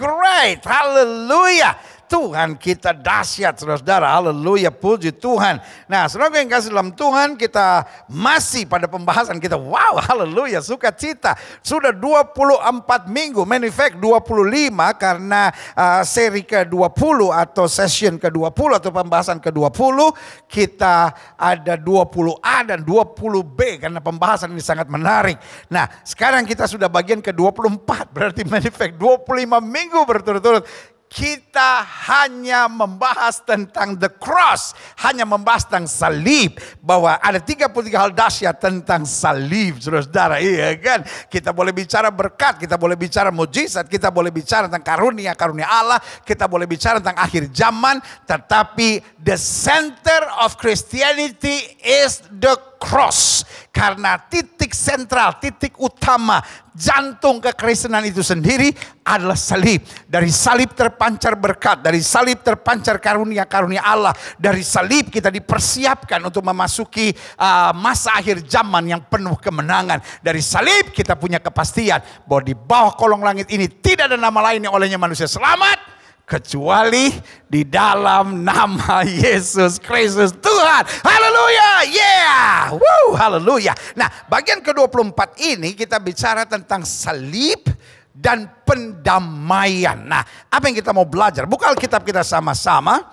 great. Haleluya. Tuhan kita dahsyat, saudara-saudara. Haleluya, puji Tuhan. Nah, saudara yang kasih dalam Tuhan, kita masih pada pembahasan kita. Wow, haleluya, sukacita. Sudah 24 minggu, matter of fact 25 karena seri ke-20 atau session ke-20 atau pembahasan ke-20. Kita ada 20A dan 20B karena pembahasan ini sangat menarik. Nah, sekarang kita sudah bagian ke-24, berarti matter of fact 25 minggu berturut-turut. Kita hanya membahas tentang the cross. Hanya membahas tentang salib. Bahwa ada 33 hal dahsyat tentang salib. Saudara-saudara, iya kan? Kita boleh bicara berkat. Kita boleh bicara mujizat. Kita boleh bicara tentang karunia-karunia Allah. Kita boleh bicara tentang akhir zaman. Tetapi the center of Christianity is the cross. Karena titik sentral, titik utama, jantung kekristenan itu sendiri adalah salib. Dari salib terpancar berkat, dari salib terpancar karunia-karunia Allah. Dari salib kita dipersiapkan untuk memasuki masa akhir zaman yang penuh kemenangan. Dari salib kita punya kepastian bahwa di bawah kolong langit ini tidak ada nama lain yang olehnya manusia selamat kecuali di dalam nama Yesus Kristus Tuhan. Haleluya. Yeah. Woo, haleluya. Nah, bagian ke-24 ini kita bicara tentang salib dan pendamaian. Nah, apa yang kita mau belajar? Buka Alkitab kita sama-sama.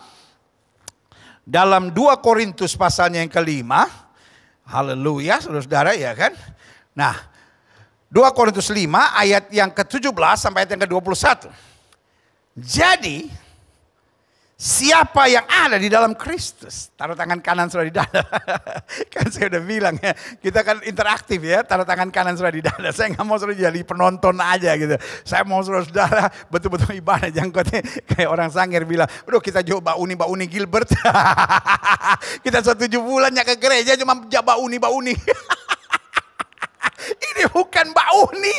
Dalam 2 Korintus pasalnya yang ke-5. Haleluya, saudara-saudara, ya kan? Nah, 2 Korintus 5 ayat yang ke-17 sampai ayat yang ke-21. Jadi, siapa yang ada di dalam Kristus? Taruh tangan kanan saudara di dada. Kan saya udah bilang ya, kita kan interaktif ya, taruh tangan kanan saudara di dada. Saya nggak mau saudara jadi penonton aja gitu. Saya mau saudara betul-betul ibadah, jangan kayak orang Sangir bilang, udah kita coba Bauni Gilbert. Kita 7 bulan ke gereja cuma Bauni. Ini bukan Bauni.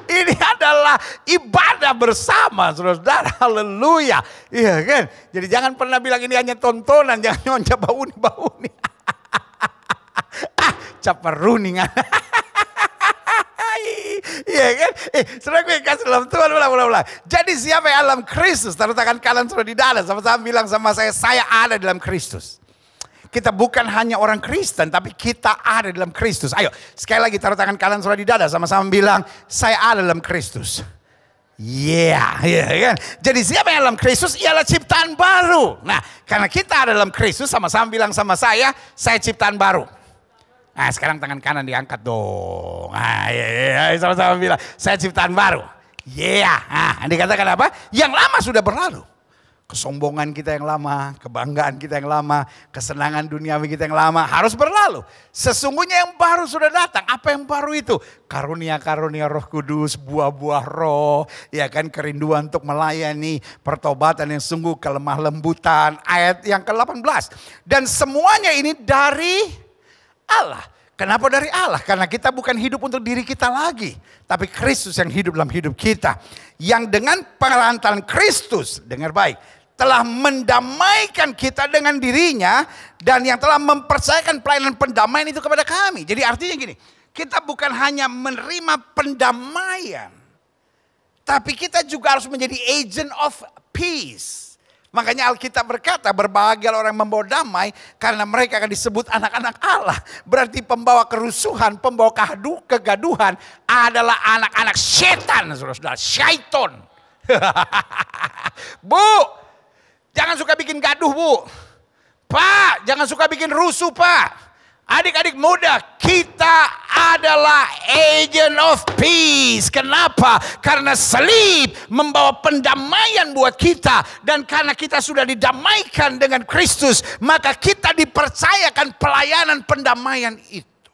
Ini adalah ibadah bersama, saudara. Haleluya. Iya kan? Jadi jangan pernah bilang ini hanya tontonan, jangan nyonca bauni. Caperuni. Iya kan? Saudara gue kasih dalam Tuhan ulang. Jadi siapa yang dalam Kristus? Taruh tangan kanan saudara di dada. Sama-sama bilang sama saya ada dalam Kristus. Kita bukan hanya orang Kristen, tapi kita ada dalam Kristus. Ayo, sekali lagi taruh tangan kanan saudara di dada. Sama-sama bilang, saya ada dalam Kristus. Yeah, kan? Jadi siapa yang dalam Kristus ialah ciptaan baru. Nah, karena kita ada dalam Kristus, sama-sama bilang sama saya ciptaan baru. Nah, sekarang tangan kanan diangkat dong. Nah, sama-sama bilang, saya ciptaan baru. Yeah, nah, dikatakan apa? Yang lama sudah berlalu. Kesombongan kita yang lama, kebanggaan kita yang lama, kesenangan duniawi kita yang lama harus berlalu. Sesungguhnya yang baru sudah datang. Apa yang baru itu? Karunia-karunia Roh Kudus, buah-buah roh, ya kan, kerinduan untuk melayani, pertobatan yang sungguh, kelemah lembutan, ayat yang ke-18. Dan semuanya ini dari Allah. Kenapa dari Allah? Karena kita bukan hidup untuk diri kita lagi, tapi Kristus yang hidup dalam hidup kita. Yang dengan perantaraan Kristus, dengar baik, telah mendamaikan kita dengan dirinya dan yang telah mempercayakan pelayanan pendamaian itu kepada kami. Jadi artinya gini, kita bukan hanya menerima pendamaian, tapi kita juga harus menjadi agent of peace. Makanya Alkitab berkata, berbahagialah orang yang membawa damai karena mereka akan disebut anak-anak Allah. Berarti pembawa kerusuhan, pembawa kegaduhan adalah anak-anak setan, saudara-saudara, syaiton. Bu, jangan suka bikin gaduh, Bu. Pak, jangan suka bikin rusuh, Pak. Adik-adik muda, kita adalah agent of peace. Kenapa? Karena salib membawa pendamaian buat kita. Dan karena kita sudah didamaikan dengan Kristus, maka kita dipercayakan pelayanan pendamaian itu.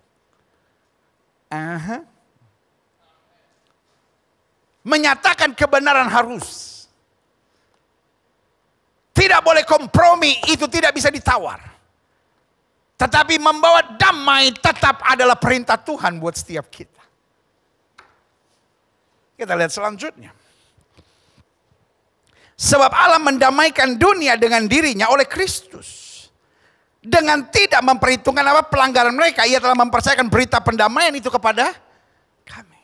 Menyatakan kebenaran harus. Tidak boleh kompromi, itu tidak bisa ditawar. Tetapi membawa damai tetap adalah perintah Tuhan buat setiap kita. Kita lihat selanjutnya. Sebab Allah mendamaikan dunia dengan dirinya oleh Kristus. Dengan tidak memperhitungkan apa pelanggaran mereka. Ia telah mempercayakan berita pendamaian itu kepada kami.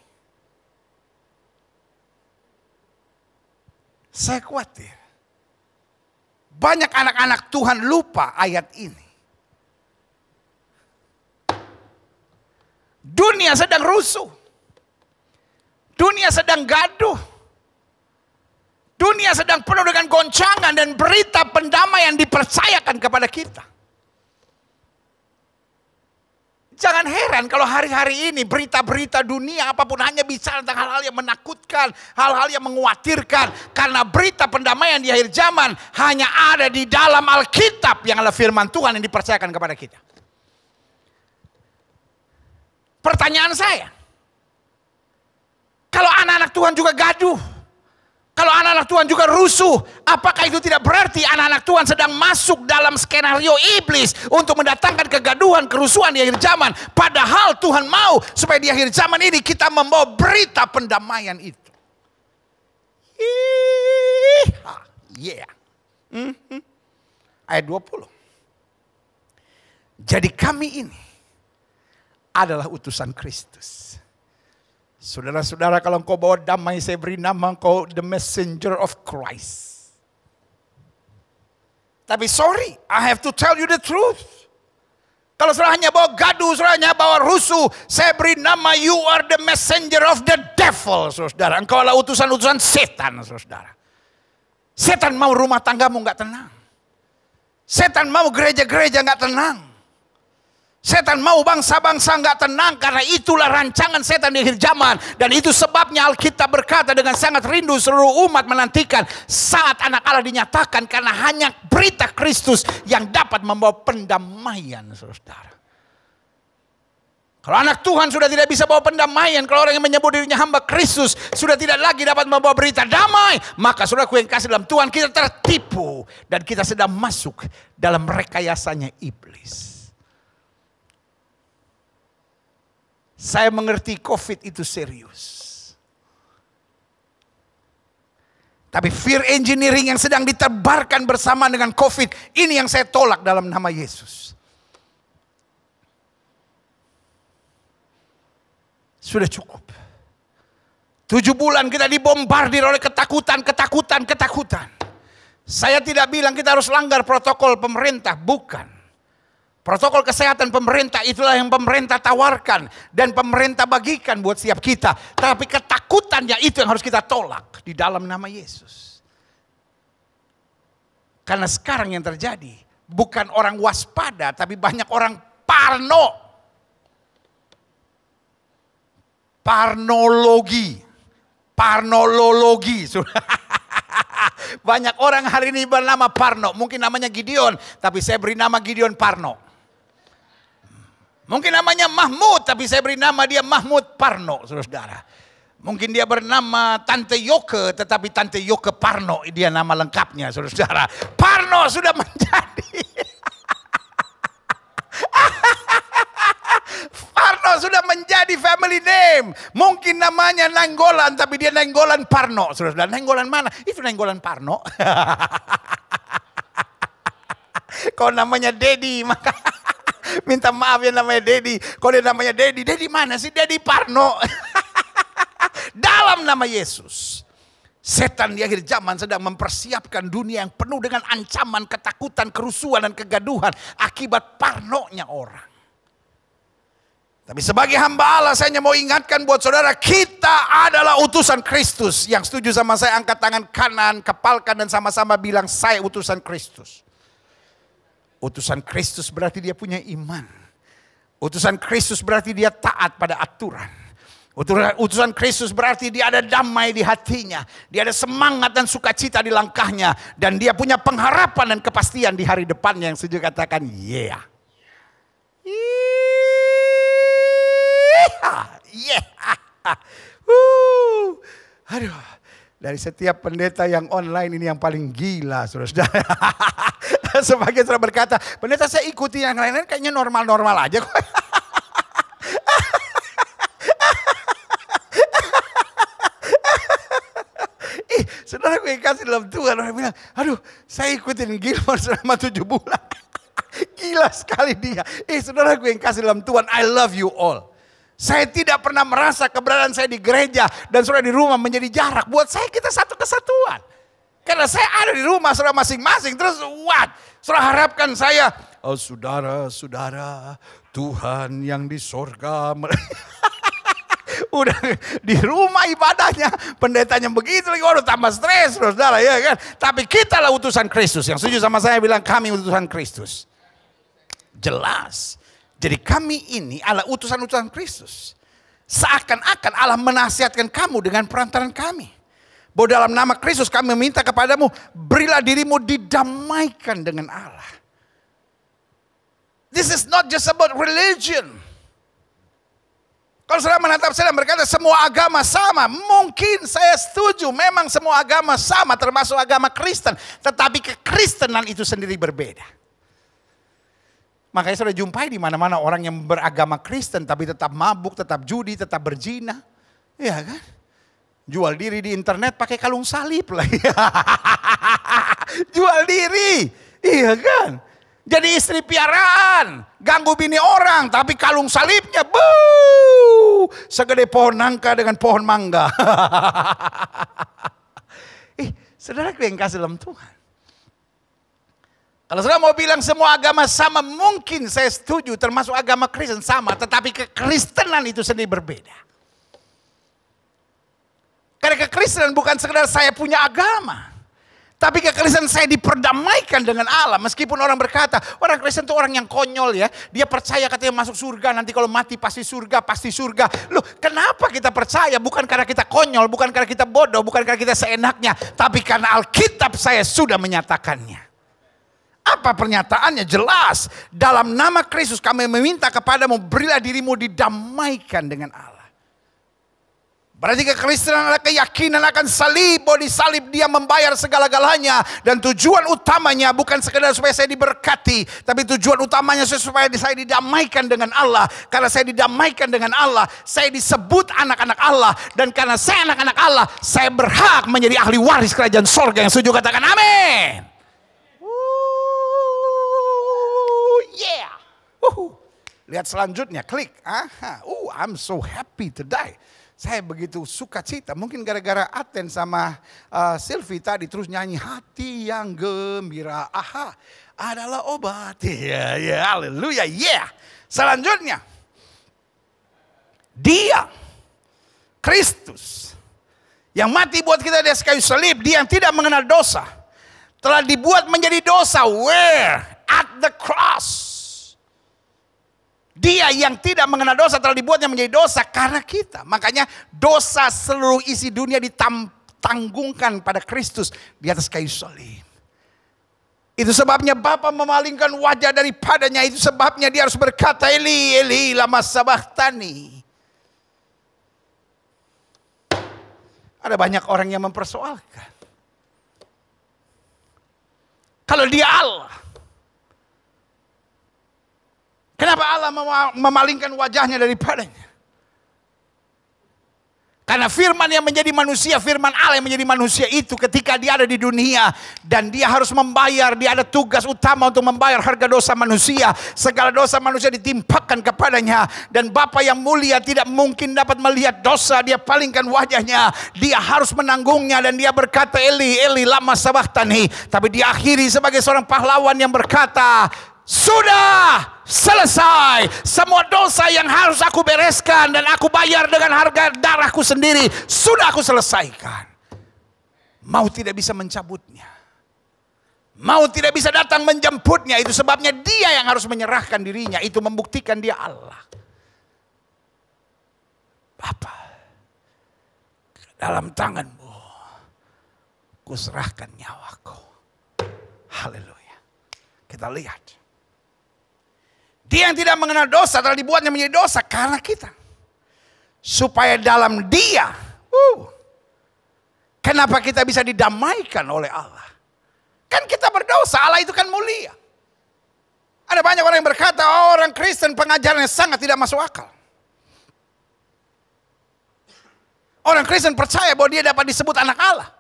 Saya khawatir. Banyak anak-anak Tuhan lupa ayat ini. Dunia sedang rusuh. Dunia sedang gaduh. Dunia sedang penuh dengan goncangan dan berita pendamaian dipercayakan kepada kita. Jangan heran kalau hari-hari ini berita-berita dunia apapun hanya bicara tentang hal-hal yang menakutkan, hal-hal yang mengkhawatirkan. Karena berita pendamaian di akhir zaman hanya ada di dalam Alkitab yang adalah firman Tuhan yang dipercayakan kepada kita. Pertanyaan saya, kalau anak-anak Tuhan juga gaduh, kalau anak-anak Tuhan juga rusuh, apakah itu tidak berarti anak-anak Tuhan sedang masuk dalam skenario iblis untuk mendatangkan kegaduhan, kerusuhan di akhir zaman? Padahal Tuhan mau supaya di akhir zaman ini kita membawa berita pendamaian itu. Ayat 20. Jadi kami ini adalah utusan Kristus. Saudara-saudara, kalau engkau bawa damai, saya beri nama engkau the messenger of Christ. Tapi sorry, I have to tell you the truth. Kalau saudara hanya bawa gaduh, saudara hanya bawa rusuh, saya beri nama you are the messenger of the devil, saudara. Engkau adalah utusan-utusan setan, saudara. Setan mau rumah tanggamu nggak tenang. Setan mau gereja-gereja nggak tenang. Setan mau bangsa-bangsa nggak tenang, karena itulah rancangan setan di akhir zaman. Dan itu sebabnya Alkitab berkata dengan sangat rindu seluruh umat menantikan saat anak Allah dinyatakan, karena hanya berita Kristus yang dapat membawa pendamaian, saudara. Kalau anak Tuhan sudah tidak bisa bawa pendamaian, kalau orang yang menyebut dirinya hamba Kristus sudah tidak lagi dapat membawa berita damai, maka saudaraku yang kasih dalam Tuhan, kita tertipu dan kita sedang masuk dalam rekayasanya iblis. Saya mengerti COVID itu serius. Tapi fear engineering yang sedang ditebarkan bersama dengan COVID, ini yang saya tolak dalam nama Yesus. Sudah cukup. 7 bulan kita dibombardir oleh ketakutan. Saya tidak bilang kita harus langgar protokol pemerintah, bukan. Protokol kesehatan pemerintah itulah yang pemerintah tawarkan dan pemerintah bagikan buat setiap kita. Tapi ketakutannya itu yang harus kita tolak di dalam nama Yesus. Karena sekarang yang terjadi bukan orang waspada, tapi banyak orang parno. Parnologi. Banyak orang hari ini bernama Parno. Mungkin namanya Gideon, tapi saya beri nama Gideon Parno. Mungkin namanya Mahmud, tapi saya beri nama dia Mahmud Parno, saudara. Mungkin dia bernama Tante Yoke, tetapi Tante Yoke Parno, dia nama lengkapnya, saudara. Parno sudah menjadi Parno sudah menjadi family name. Mungkin namanya Nenggolan, tapi dia Nenggolan Parno, saudara. Nenggolan mana? Itu Nenggolan Parno. Kalau namanya Dedi, maka minta maaf ya namanya Dedi. Kalau dia namanya Dedi mana sih? Dedi Parno. Dalam nama Yesus, setan di akhir zaman sedang mempersiapkan dunia yang penuh dengan ancaman, ketakutan, kerusuhan, dan kegaduhan akibat parnonya orang. Tapi sebagai hamba Allah, saya hanya mau ingatkan buat saudara, kita adalah utusan Kristus. Yang setuju sama saya angkat tangan kanan, kepalkan dan sama-sama bilang, saya utusan Kristus. Utusan Kristus berarti dia punya iman. Utusan Kristus berarti dia taat pada aturan. Utusan Kristus berarti dia ada damai di hatinya. Dia ada semangat dan sukacita di langkahnya. Dan dia punya pengharapan dan kepastian di hari depannya. Yang setuju katakan, yeah. Yeah. Aduh. Dari setiap pendeta yang online ini yang paling gila, saudara. Sebagian saudara berkata, pendeta saya ikuti yang lain-lain kayaknya normal-normal aja kok. Saudara gue kasih dalam Tuhan, orang bilang, aduh saya ikutin Gilmore selama 7 bulan. Gila sekali dia. Saudara gue yang kasih dalam Tuhan, I love you all. Saya tidak pernah merasa keberadaan saya di gereja dan saudara di rumah menjadi jarak. Buat saya kita satu kesatuan. Karena saya ada di rumah saudara masing-masing. Terus what? Saudara harapkan saya, oh saudara-saudara, Tuhan yang di sorga. Udah di rumah ibadahnya, pendetanya begitu lagi, waduh tambah stres saudara ya kan. Tapi kita lah utusan Kristus. Yang setuju sama saya bilang kami utusan Kristus. Jelas. Jadi kami ini adalah utusan-utusan Kristus. Seakan-akan Allah menasihatkan kamu dengan perantaran kami. Bahwa dalam nama Kristus kami meminta kepadamu, berilah dirimu didamaikan dengan Allah. This is not just about religion. Kalau saudara menatap saya dan berkata semua agama sama, mungkin saya setuju. Memang semua agama sama, termasuk agama Kristen. Tetapi kekristenan itu sendiri berbeda. Makanya sudah jumpai di mana-mana orang yang beragama Kristen tapi tetap mabuk, tetap judi, tetap berzina. Iya kan? Jual diri di internet pakai kalung salib lagi. Jual diri. Iya kan? Jadi istri piaraan, ganggu bini orang tapi kalung salibnya segede pohon nangka dengan pohon mangga. Saudara yang kasih dalam Tuhan. Kalau saudara mau bilang semua agama sama, mungkin saya setuju, termasuk agama Kristen sama, tetapi kekristenan itu sendiri berbeda. Karena kekristenan bukan sekedar saya punya agama, tapi kekristenan saya diperdamaikan dengan Allah. Meskipun orang berkata, orang Kristen itu orang yang konyol ya, dia percaya katanya masuk surga, nanti kalau mati pasti surga, pasti surga. Loh, kenapa kita percaya? Bukan karena kita konyol, bukan karena kita bodoh, bukan karena kita seenaknya, tapi karena Alkitab saya sudah menyatakannya. Apa pernyataannya? Jelas. Dalam nama Kristus kami meminta kepadamu, berilah dirimu didamaikan dengan Allah. Berarti kekristenan adalah keyakinan akan salib. Bahwa di salib dia membayar segala-galanya. Dan tujuan utamanya bukan sekedar supaya saya diberkati. Tapi tujuan utamanya supaya saya didamaikan dengan Allah. Karena saya didamaikan dengan Allah, saya disebut anak-anak Allah. Dan karena saya anak-anak Allah, saya berhak menjadi ahli waris kerajaan sorga. Yang setuju katakan amin. Yeah. Lihat selanjutnya, klik. I'm so happy today. Saya begitu sukacita. Mungkin gara-gara Aten sama Sylvie tadi terus nyanyi hati yang gembira. Adalah obat. Ya, haleluya. Yeah. Selanjutnya, Dia, Kristus, yang mati buat kita di atas kayu salib. Dia yang tidak mengenal dosa, telah dibuat menjadi dosa. Where? At the cross. Dia yang tidak mengenal dosa telah dibuatnya menjadi dosa karena kita. Makanya dosa seluruh isi dunia ditanggungkan pada Kristus di atas kayu salib. Itu sebabnya Bapa memalingkan wajah daripadanya. Itu sebabnya dia harus berkata, Eli, Eli, lama sabachthani. Ada banyak orang yang mempersoalkan. Kalau dia Allah, kenapa Allah memalingkan wajahnya daripadanya? Karena firman yang menjadi manusia, firman Allah yang menjadi manusia itu ketika dia ada di dunia. Dan dia harus membayar, dia ada tugas utama untuk membayar harga dosa manusia. Segala dosa manusia ditimpakan kepadanya. Dan Bapa yang mulia tidak mungkin dapat melihat dosa, dia palingkan wajahnya. Dia harus menanggungnya dan dia berkata, Eli, Eli, lama sabachthani. Tapi dia akhiri sebagai seorang pahlawan yang berkata, sudah selesai. Semua dosa yang harus aku bereskan dan aku bayar dengan harga darahku sendiri, sudah aku selesaikan. Mau tidak bisa mencabutnya, mau tidak bisa datang menjemputnya. Itu sebabnya dia yang harus menyerahkan dirinya. Itu membuktikan dia Allah. Bapa, dalam tanganmu kuserahkan nyawaku. Haleluya. Kita lihat, dia yang tidak mengenal dosa telah dibuatnya menjadi dosa karena kita. Supaya dalam dia, kenapa kita bisa didamaikan oleh Allah? Kan kita berdosa, Allah itu kan mulia. Ada banyak orang yang berkata, orang Kristen pengajarannya sangat tidak masuk akal. Orang Kristen percaya bahwa dia dapat disebut anak Allah.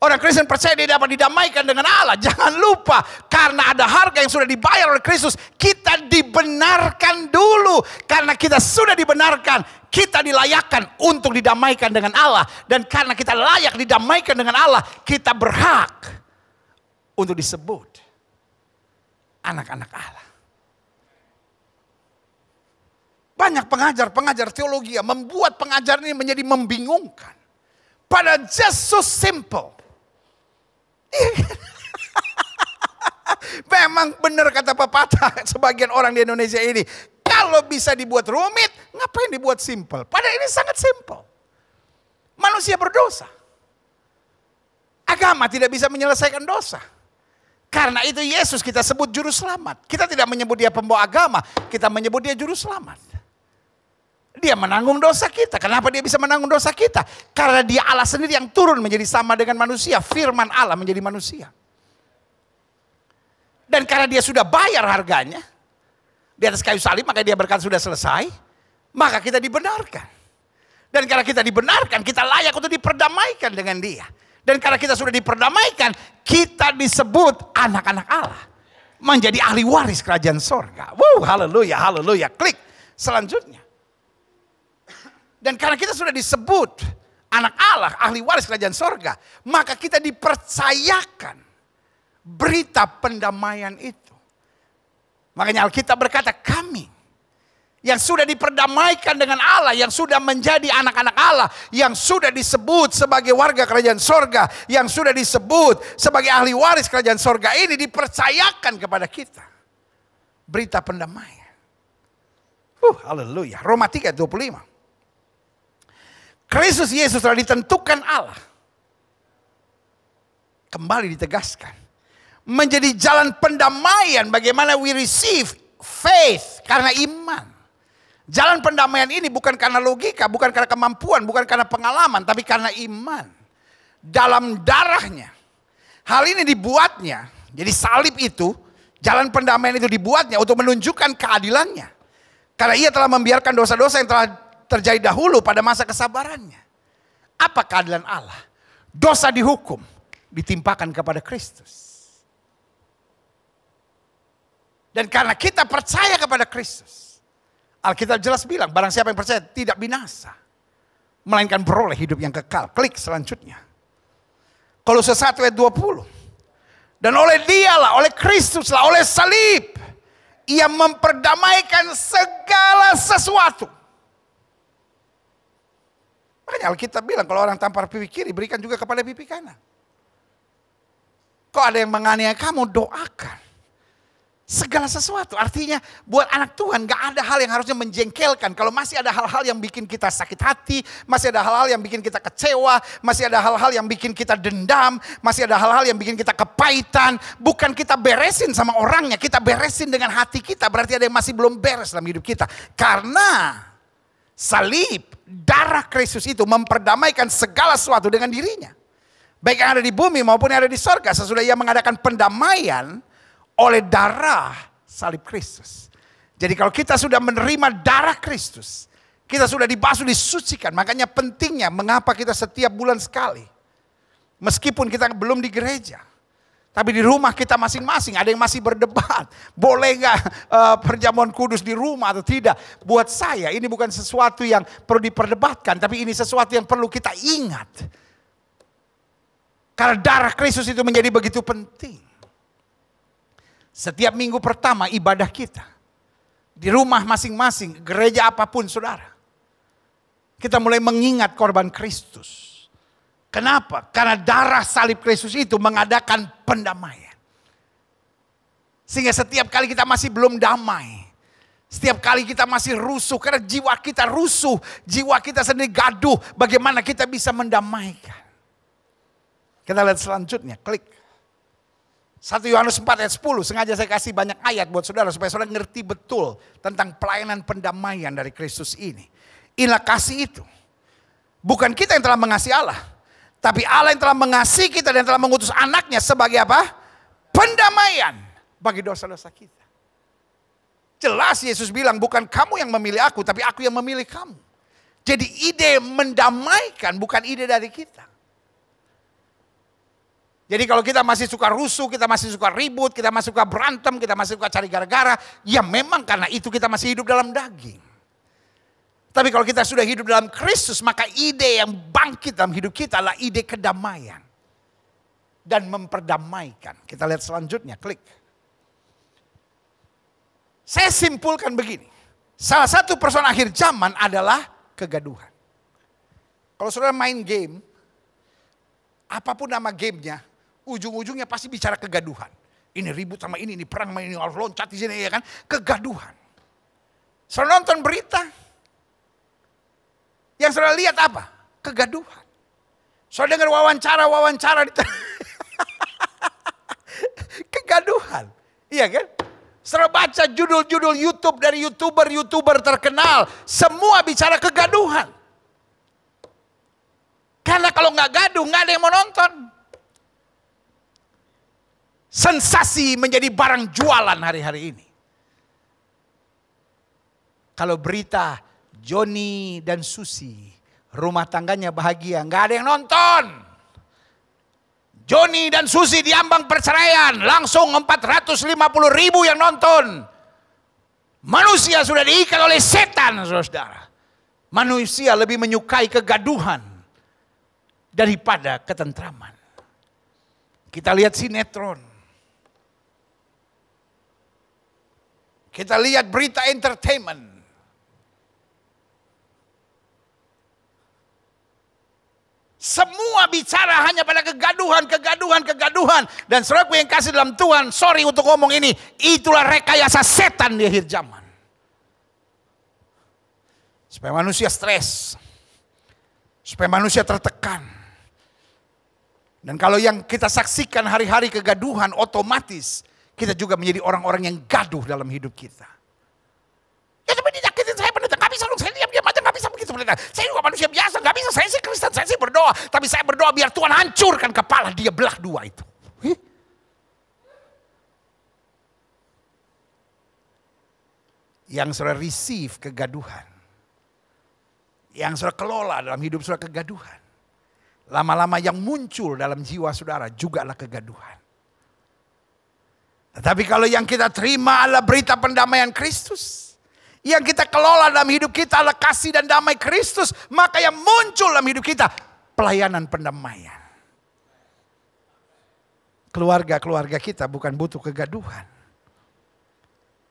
Orang Kristen percaya dia dapat didamaikan dengan Allah. Jangan lupa, karena ada harga yang sudah dibayar oleh Kristus, kita dibenarkan dulu. Karena kita sudah dibenarkan, kita dilayakkan untuk didamaikan dengan Allah. Dan karena kita layak didamaikan dengan Allah, kita berhak untuk disebut anak-anak Allah. Banyak pengajar teologi yang membuat pengajaran ini menjadi membingungkan. Padahal just so simple. Memang benar kata pepatah sebagian orang di Indonesia ini. Kalau bisa dibuat rumit, ngapain dibuat simple? Padahal ini sangat simple. Manusia berdosa. Agama tidak bisa menyelesaikan dosa. Karena itu Yesus kita sebut juru selamat. Kita tidak menyebut dia pembawa agama, kita menyebut dia juru selamat. Dia menanggung dosa kita. Kenapa dia bisa menanggung dosa kita? Karena dia Allah sendiri yang turun menjadi sama dengan manusia. Firman Allah menjadi manusia. Dan karena dia sudah bayar harganya di atas kayu salib, maka dia berkata sudah selesai. Maka kita dibenarkan. Dan karena kita dibenarkan, kita layak untuk diperdamaikan dengan dia. Dan karena kita sudah diperdamaikan, kita disebut anak-anak Allah. Menjadi ahli waris kerajaan sorga. Wow, haleluya, haleluya. Klik selanjutnya. Dan karena kita sudah disebut anak Allah, ahli waris kerajaan sorga, maka kita dipercayakan berita pendamaian itu. Makanya Alkitab berkata, kami yang sudah diperdamaikan dengan Allah, yang sudah menjadi anak-anak Allah, yang sudah disebut sebagai warga kerajaan sorga, yang sudah disebut sebagai ahli waris kerajaan sorga ini, dipercayakan kepada kita berita pendamaian. Haleluya. Roma 3:25. Kristus Yesus telah ditentukan Allah. Kembali ditegaskan. Menjadi jalan pendamaian bagaimana we receive faith karena iman. Jalan pendamaian ini bukan karena logika, bukan karena kemampuan, bukan karena pengalaman, tapi karena iman. Dalam darahnya. Hal ini dibuatnya. Jadi salib itu, jalan pendamaian itu dibuatnya untuk menunjukkan keadilannya. Karena ia telah membiarkan dosa-dosa yang telah terjadi dahulu pada masa kesabarannya. Apa keadilan Allah? Dosa dihukum, ditimpakan kepada Kristus. Dan karena kita percaya kepada Kristus, Alkitab jelas bilang, barang siapa yang percaya tidak binasa, melainkan beroleh hidup yang kekal. Klik selanjutnya. Kolose 1 ayat 20. Dan oleh dialah, oleh Kristuslah, oleh salib, ia memperdamaikan segala sesuatu. Makanya Alkitab bilang kalau orang tampar pipi kiri, berikan juga kepada pipi kanan. Kok ada yang menganiaya kamu, doakan. Segala sesuatu. Artinya buat anak Tuhan gak ada hal yang harusnya menjengkelkan. Kalau masih ada hal-hal yang bikin kita sakit hati, masih ada hal-hal yang bikin kita kecewa, masih ada hal-hal yang bikin kita dendam, masih ada hal-hal yang bikin kita kepahitan. Bukan kita beresin sama orangnya, kita beresin dengan hati kita. Berarti ada yang masih belum beres dalam hidup kita. Karena salib, darah Kristus itu memperdamaikan segala sesuatu dengan dirinya. Baik yang ada di bumi maupun yang ada di sorga. Sesudah ia mengadakan pendamaian oleh darah salib Kristus. Jadi kalau kita sudah menerima darah Kristus, kita sudah dibasuh, disucikan. Makanya pentingnya mengapa kita setiap bulan sekali. Meskipun kita belum di gereja. Tapi di rumah kita masing-masing, ada yang masih berdebat. Boleh gak perjamuan kudus di rumah atau tidak? Buat saya ini bukan sesuatu yang perlu diperdebatkan. Tapi ini sesuatu yang perlu kita ingat. Karena darah Kristus itu menjadi begitu penting. Setiap minggu pertama ibadah kita. Di rumah masing-masing, gereja apapun saudara. Kita mulai mengingat korban Kristus. Kenapa? Karena darah salib Kristus itu mengadakan pendamaian. Sehingga setiap kali kita masih belum damai. Setiap kali kita masih rusuh. Karena jiwa kita rusuh. Jiwa kita sendiri gaduh. Bagaimana kita bisa mendamaikan. Kita lihat selanjutnya. Klik. 1 Yohanes 4 ayat 10. Sengaja saya kasih banyak ayat buat saudara. Supaya saudara ngerti betul tentang pelayanan pendamaian dari Kristus ini. Inilah kasih itu. Bukan kita yang telah mengasihi Allah. Tapi Allah yang telah mengasihi kita dan telah mengutus anaknya sebagai apa? Pendamaian bagi dosa-dosa kita. Jelas Yesus bilang bukan kamu yang memilih aku, tapi aku yang memilih kamu. Jadi ide mendamaikan bukan ide dari kita. Jadi kalau kita masih suka rusuh, kita masih suka ribut, kita masih suka berantem, kita masih suka cari gara-gara, ya memang karena itu kita masih hidup dalam daging. Tapi kalau kita sudah hidup dalam Kristus, maka ide yang bangkit dalam hidup kita adalah ide kedamaian. Dan memperdamaikan. Kita lihat selanjutnya, klik. Saya simpulkan begini. Salah satu persoalan akhir zaman adalah kegaduhan. Kalau saudara main game, apapun nama gamenya, ujung-ujungnya pasti bicara kegaduhan. Ini ribut sama ini perang sama ini, harus loncat di sini, ya kan? Kegaduhan. Saudara nonton berita, yang saudara lihat apa? Kegaduhan. Saudara dengar wawancara di kegaduhan. Iya kan? Saudara baca judul-judul YouTube dari YouTuber terkenal, semua bicara kegaduhan. Karena kalau nggak gaduh, nggak ada yang mau nonton. Sensasi menjadi barang jualan hari-hari ini. Kalau berita Joni dan Susi, rumah tangganya bahagia, nggak ada yang nonton. Joni dan Susi diambang perceraian, langsung 450.000 yang nonton. Manusia sudah diikat oleh setan, saudara. Manusia lebih menyukai kegaduhan daripada ketentraman. Kita lihat sinetron. Kita lihat berita entertainment. Semua bicara hanya pada kegaduhan. Dan saudaraku yang kasih dalam Tuhan, sorry untuk ngomong ini, itulah rekayasa setan di akhir zaman. Supaya manusia stres. Supaya manusia tertekan. Dan kalau yang kita saksikan hari-hari kegaduhan, otomatis kita juga menjadi orang-orang yang gaduh dalam hidup kita. Ya tapi dinyakitin saya pendeta, gak bisa dong, saya diam-diam aja, gak bisa begitu pendeta. Saya juga manusia biasa, gak bisa, saya sih Kristen, saya sih berdoa. Tapi saya berdoa biar Tuhan hancurkan kepala dia belah dua itu. Yang saudara receive kegaduhan. Yang saudara kelola dalam hidup saudara kegaduhan. Lama-lama yang muncul dalam jiwa saudara juga adalah kegaduhan. Tetapi kalau yang kita terima adalah berita pendamaian Kristus, yang kita kelola dalam hidup kita adalah kasih dan damai Kristus, maka yang muncul dalam hidup kita pelayanan pendamaian. Keluarga-keluarga kita bukan butuh kegaduhan.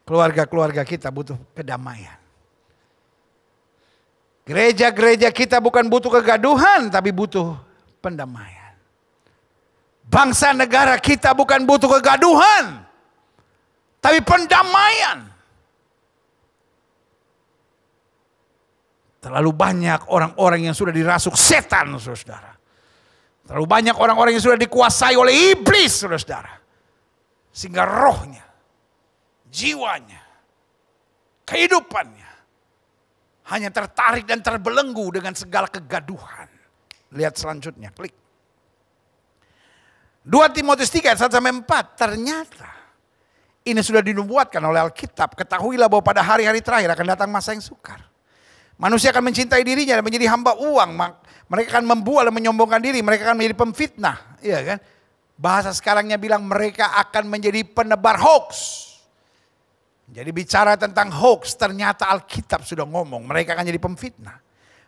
Keluarga-keluarga kita butuh kedamaian. Gereja-gereja kita bukan butuh kegaduhan, tapi butuh pendamaian. Bangsa negara kita bukan butuh kegaduhan, tapi pendamaian. Terlalu banyak orang-orang yang sudah dirasuk setan, saudara. Terlalu banyak orang-orang yang sudah dikuasai oleh iblis, saudara. Sehingga rohnya, jiwanya, kehidupannya hanya tertarik dan terbelenggu dengan segala kegaduhan. Lihat selanjutnya, klik. 2 Timotius 3 ayat 1-4, ternyata ini sudah dinubuatkan oleh Alkitab. Ketahuilah bahwa pada hari-hari terakhir akan datang masa yang sukar. Manusia akan mencintai dirinya dan menjadi hamba uang. Mereka akan membual dan menyombongkan diri. Mereka akan menjadi pemfitnah. Iya kan? Bahasa sekarangnya bilang mereka akan menjadi penebar hoax. Jadi bicara tentang hoax, ternyata Alkitab sudah ngomong. Mereka akan jadi pemfitnah.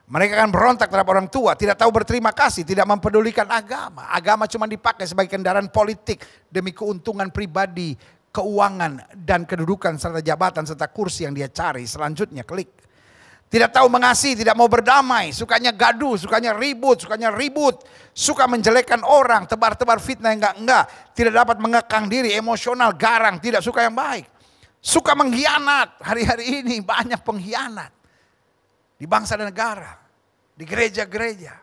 Mereka akan berontak terhadap orang tua, tidak tahu berterima kasih, tidak mempedulikan agama. Agama cuma dipakai sebagai kendaraan politik demi keuntungan pribadi, keuangan, dan kedudukan serta jabatan serta kursi yang dia cari. Selanjutnya klik. Tidak tahu mengasihi, tidak mau berdamai, sukanya gaduh, sukanya ribut, suka menjelekkan orang, tebar-tebar fitnah yang enggak, tidak dapat mengekang diri, emosional, garang, tidak suka yang baik. Suka mengkhianat, hari-hari ini banyak pengkhianat. Di bangsa dan negara, di gereja-gereja,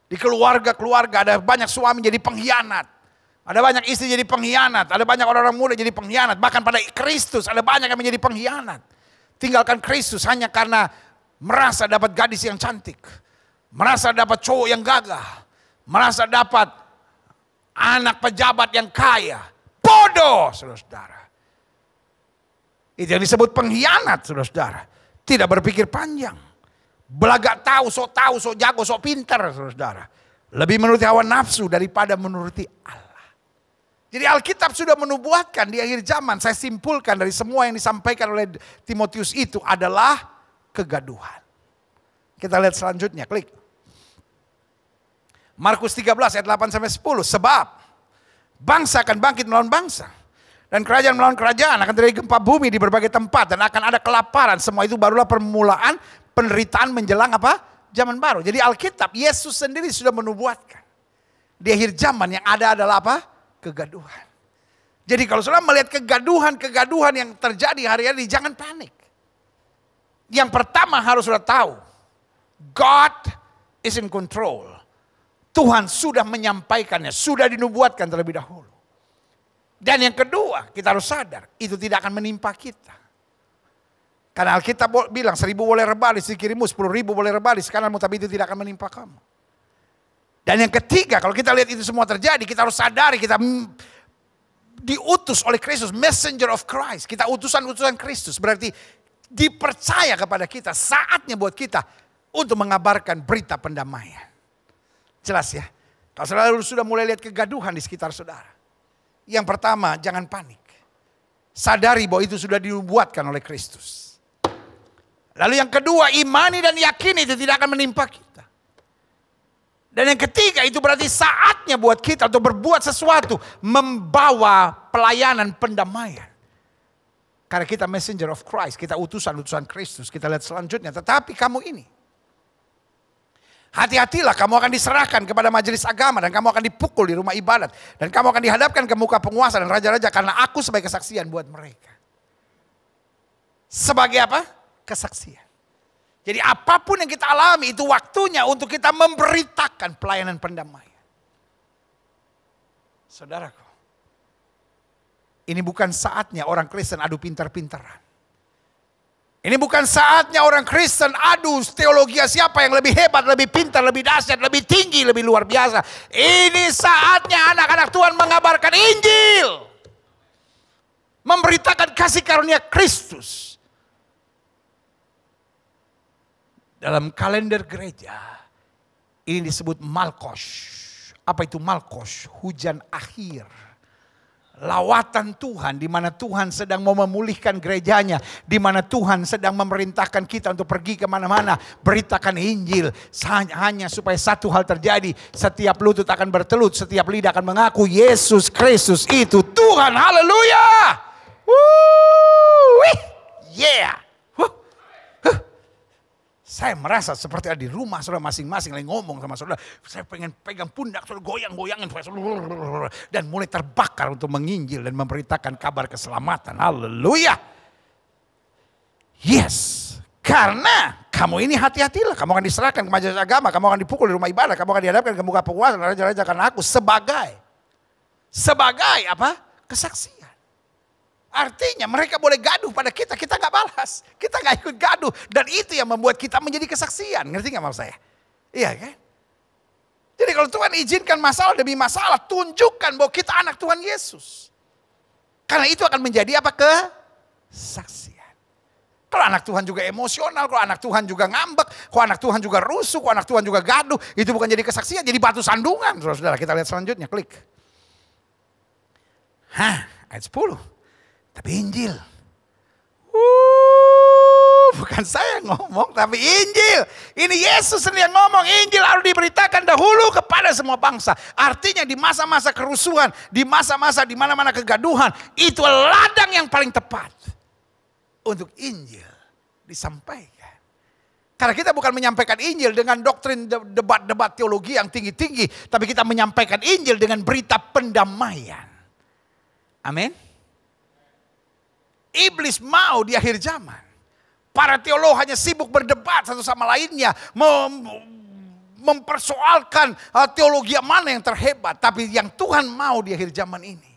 di keluarga-keluarga, ada banyak suami jadi pengkhianat. Ada banyak istri jadi pengkhianat, ada banyak orang-orang muda jadi pengkhianat. Bahkan pada Kristus ada banyak yang menjadi pengkhianat. Tinggalkan Kristus hanya karena merasa dapat gadis yang cantik, merasa dapat cowok yang gagah, merasa dapat anak pejabat yang kaya. Bodoh, saudara-saudara. Itu yang disebut pengkhianat, saudara-saudara. Tidak berpikir panjang. Belagak tahu, sok jago, sok pintar, saudara. Lebih menuruti hawa nafsu daripada menuruti Allah. Jadi Alkitab sudah menubuatkan di akhir zaman. Saya simpulkan dari semua yang disampaikan oleh Timotius itu adalah kegaduhan. Kita lihat selanjutnya, klik. Markus 13 ayat 8-10. Sebab bangsa akan bangkit melawan bangsa. Dan kerajaan melawan kerajaan, akan terjadi gempa bumi di berbagai tempat. Dan akan ada kelaparan. Semua itu barulah permulaan penderitaan menjelang apa? Zaman baru. Jadi Alkitab, Yesus sendiri sudah menubuatkan. Di akhir zaman yang ada adalah apa? Kegaduhan. Jadi kalau saudara melihat kegaduhan yang terjadi hari-hari, jangan panik. Yang pertama harus saudara tahu, God is in control. Tuhan sudah menyampaikannya, sudah dinubuatkan terlebih dahulu. Dan yang kedua, kita harus sadar, itu tidak akan menimpa kita. Karena Alkitab bilang 1.000 boleh rebah di kirimu, 10.000 boleh rebah di kananmu, tapi itu tidak akan menimpa kamu. Dan yang ketiga, kalau kita lihat itu semua terjadi, kita harus sadari kita diutus oleh Kristus, messenger of Christ. Kita utusan-utusan Kristus, berarti dipercaya kepada kita, saatnya buat kita untuk mengabarkan berita pendamaian. Jelas ya? Kalau saudara sudah mulai lihat kegaduhan di sekitar saudara. Yang pertama, jangan panik. Sadari bahwa itu sudah dibuatkan oleh Kristus. Lalu yang kedua, imani dan yakini itu tidak akan menimpa kita. Dan yang ketiga, itu berarti saatnya buat kita untuk berbuat sesuatu. Membawa pelayanan pendamaian. Karena kita messenger of Christ, kita utusan-utusan Kristus. Kita lihat selanjutnya, tetapi kamu ini. Hati-hatilah, kamu akan diserahkan kepada majelis agama. Dan kamu akan dipukul di rumah ibadat. Dan kamu akan dihadapkan ke muka penguasa dan raja-raja. Karena aku sebagai kesaksian buat mereka. Sebagai apa? Kesaksian. Jadi apapun yang kita alami itu waktunya untuk kita memberitakan pelayanan pendamaian. Saudaraku, ini bukan saatnya orang Kristen adu pintar-pintaran. Ini bukan saatnya orang Kristen adu teologi siapa yang lebih hebat, lebih pintar, lebih dahsyat, lebih tinggi, lebih luar biasa. Ini saatnya anak-anak Tuhan mengabarkan Injil. Memberitakan kasih karunia Kristus. Dalam kalender gereja, ini disebut Malkos. Apa itu Malkos? Hujan akhir. Lawatan Tuhan, di mana Tuhan sedang mau memulihkan gerejanya. Di mana Tuhan sedang memerintahkan kita untuk pergi kemana-mana. Beritakan Injil. Hanya supaya satu hal terjadi. Setiap lutut akan bertelut. Setiap lidah akan mengaku Yesus Kristus itu Tuhan. Haleluya. Yeah. Saya merasa seperti ada di rumah saudara masing-masing lagi ngomong sama saudara. Saya pengen pegang pundak saudara, goyang-goyangin. Dan mulai terbakar untuk menginjil dan memberitakan kabar keselamatan. Haleluya. Yes. Karena kamu ini hati-hatilah. Kamu akan diserahkan ke majelis agama. Kamu akan dipukul di rumah ibadah. Kamu akan dihadapkan ke muka penguasa dan raja-raja karena aku sebagai apa? Kesaksian. Artinya mereka boleh gaduh pada kita, kita gak balas. Kita gak ikut gaduh. Dan itu yang membuat kita menjadi kesaksian. Ngerti gak maksud saya? Iya kan? Jadi kalau Tuhan izinkan masalah demi masalah, tunjukkan bahwa kita anak Tuhan Yesus. Karena itu akan menjadi apa? Kesaksian. Kalau anak Tuhan juga emosional, kalau anak Tuhan juga ngambek, kalau anak Tuhan juga rusuh, kalau anak Tuhan juga gaduh, itu bukan jadi kesaksian, jadi batu sandungan. Saudara-saudara, kita lihat selanjutnya, klik. Ayat 10. Tapi Injil, bukan saya yang ngomong, tapi Injil. Ini Yesus sendiri yang ngomong, Injil harus diberitakan dahulu kepada semua bangsa. Artinya di masa-masa kerusuhan, di masa-masa di mana-mana kegaduhan, itu ladang yang paling tepat untuk Injil disampaikan. Karena kita bukan menyampaikan Injil dengan doktrin debat-debat teologi yang tinggi-tinggi, tapi kita menyampaikan Injil dengan berita pendamaian. Amin. Iblis mau di akhir zaman. Para teolog hanya sibuk berdebat satu sama lainnya. Mempersoalkan teologi mana yang terhebat. Tapi yang Tuhan mau di akhir zaman ini.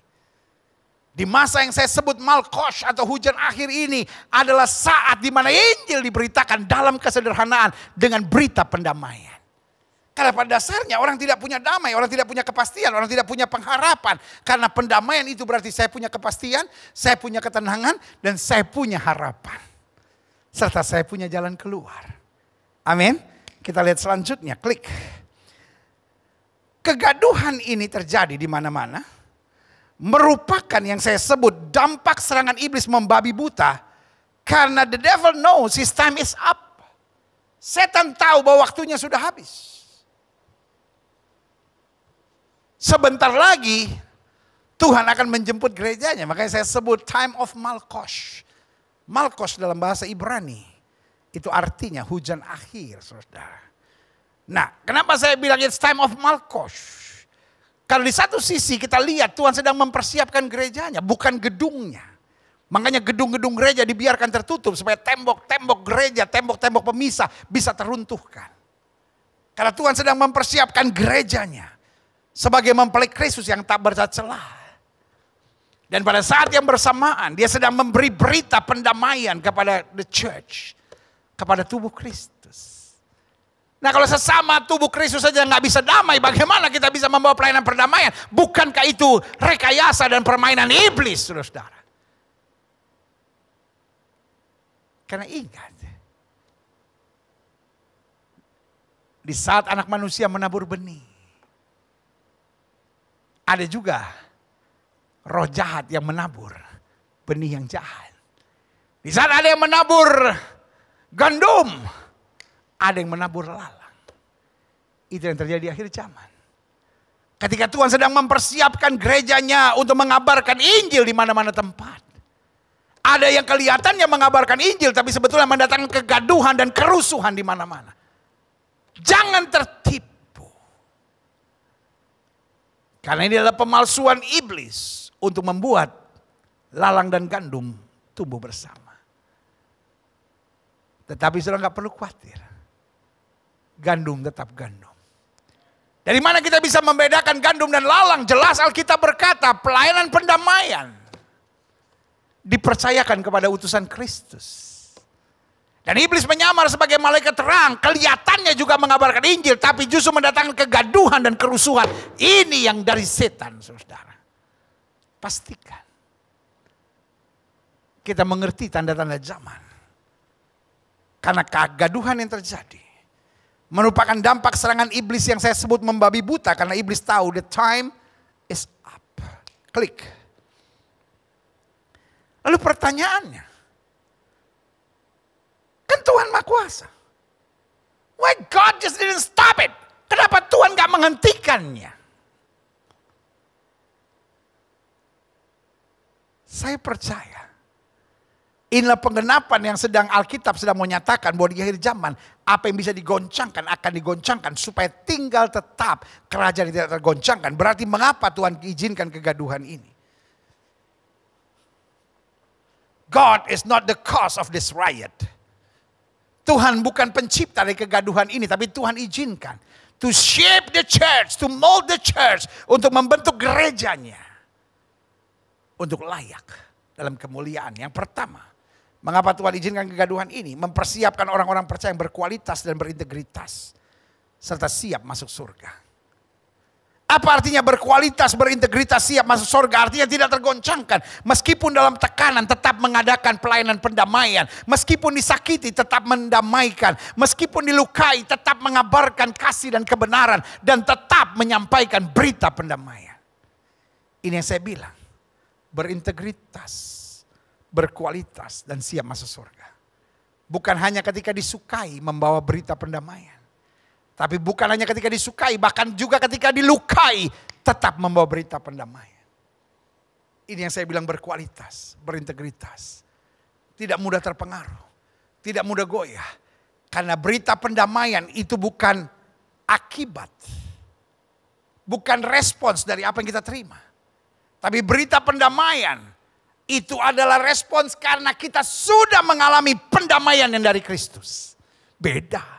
Di masa yang saya sebut Malkos atau hujan akhir ini. Adalah saat di mana Injil diberitakan dalam kesederhanaan. Dengan berita pendamaian. Karena pada dasarnya orang tidak punya damai, orang tidak punya kepastian, orang tidak punya pengharapan. Karena pendamaian itu berarti saya punya kepastian, saya punya ketenangan, dan saya punya harapan. Serta saya punya jalan keluar. Amin. Kita lihat selanjutnya, klik. Kegaduhan ini terjadi di mana-mana. merupakan yang saya sebut dampak serangan iblis membabi buta. Karena the devil knows his time is up. Setan tahu bahwa waktunya sudah habis. Sebentar lagi Tuhan akan menjemput gerejanya. Makanya saya sebut time of Malkos. Malkos dalam bahasa Ibrani itu artinya hujan akhir, saudara. Nah, kenapa saya bilang it's time of Malkos? Karena di satu sisi kita lihat Tuhan sedang mempersiapkan gerejanya, bukan gedungnya. Makanya gedung-gedung gereja dibiarkan tertutup supaya tembok-tembok gereja, tembok-tembok pemisah bisa teruntuhkan. Karena Tuhan sedang mempersiapkan gerejanya sebagai mempelai Kristus yang tak bercela. Dan pada saat yang bersamaan dia sedang memberi berita pendamaian kepada the church, kepada tubuh Kristus. Nah, kalau sesama tubuh Kristus saja nggak bisa damai, bagaimana kita bisa membawa pelayanan perdamaian? Bukankah itu rekayasa dan permainan iblis, saudara? Karena ingat, di saat anak manusia menabur benih, ada juga roh jahat yang menabur benih yang jahat. Di saat ada yang menabur gandum, ada yang menabur lalang. Itu yang terjadi di akhir zaman. Ketika Tuhan sedang mempersiapkan gerejanya untuk mengabarkan Injil di mana-mana tempat. Ada yang kelihatannya mengabarkan Injil tapi sebetulnya mendatangkan kegaduhan dan kerusuhan di mana-mana. Jangan tertipu. Karena ini adalah pemalsuan iblis untuk membuat lalang dan gandum tumbuh bersama. Tetapi saudara nggak perlu khawatir. Gandum tetap gandum. Dari mana kita bisa membedakan gandum dan lalang? Jelas Alkitab berkata pelayanan pendamaian dipercayakan kepada utusan Kristus. Dan iblis menyamar sebagai malaikat terang. Kelihatannya juga mengabarkan Injil. Tapi justru mendatangkan kegaduhan dan kerusuhan. Ini yang dari setan, saudara. Pastikan. Kita mengerti tanda-tanda zaman. Karena kegaduhan yang terjadi merupakan dampak serangan iblis yang saya sebut membabi buta. Karena iblis tahu the time is up. Klik. Lalu pertanyaannya. Kan Tuhan Maha Kuasa. Why God just didn't stop it? Kenapa Tuhan gak menghentikannya? Saya percaya. Inilah penggenapan yang sedang Alkitab sedang menyatakan bahwa di akhir zaman apa yang bisa digoncangkan akan digoncangkan supaya tinggal tetap kerajaan tidak tergoncangkan. Berarti mengapa Tuhan izinkan kegaduhan ini? God is not the cause of this riot. Tuhan bukan pencipta dari kegaduhan ini, tapi Tuhan izinkan to shape the church, to mold the church, untuk membentuk gerejanya untuk layak dalam kemuliaan. Yang pertama, mengapa Tuhan izinkan kegaduhan ini? Mempersiapkan orang-orang percaya yang berkualitas dan berintegritas. Serta siap masuk surga. Apa artinya berkualitas, berintegritas, siap masuk surga? Artinya tidak tergoncangkan. Meskipun dalam tekanan tetap mengadakan pelayanan pendamaian. Meskipun disakiti tetap mendamaikan. Meskipun dilukai tetap mengabarkan kasih dan kebenaran. Dan tetap menyampaikan berita pendamaian. Ini yang saya bilang. Berintegritas, berkualitas, dan siap masuk surga. Bukan hanya ketika disukai membawa berita pendamaian. Tapi bukan hanya ketika disukai, bahkan juga ketika dilukai tetap membawa berita pendamaian. Ini yang saya bilang berkualitas, berintegritas. Tidak mudah terpengaruh, tidak mudah goyah. Karena berita pendamaian itu bukan akibat. Bukan respons dari apa yang kita terima. Tapi berita pendamaian itu adalah respons karena kita sudah mengalami pendamaian yang dari Kristus. Beda.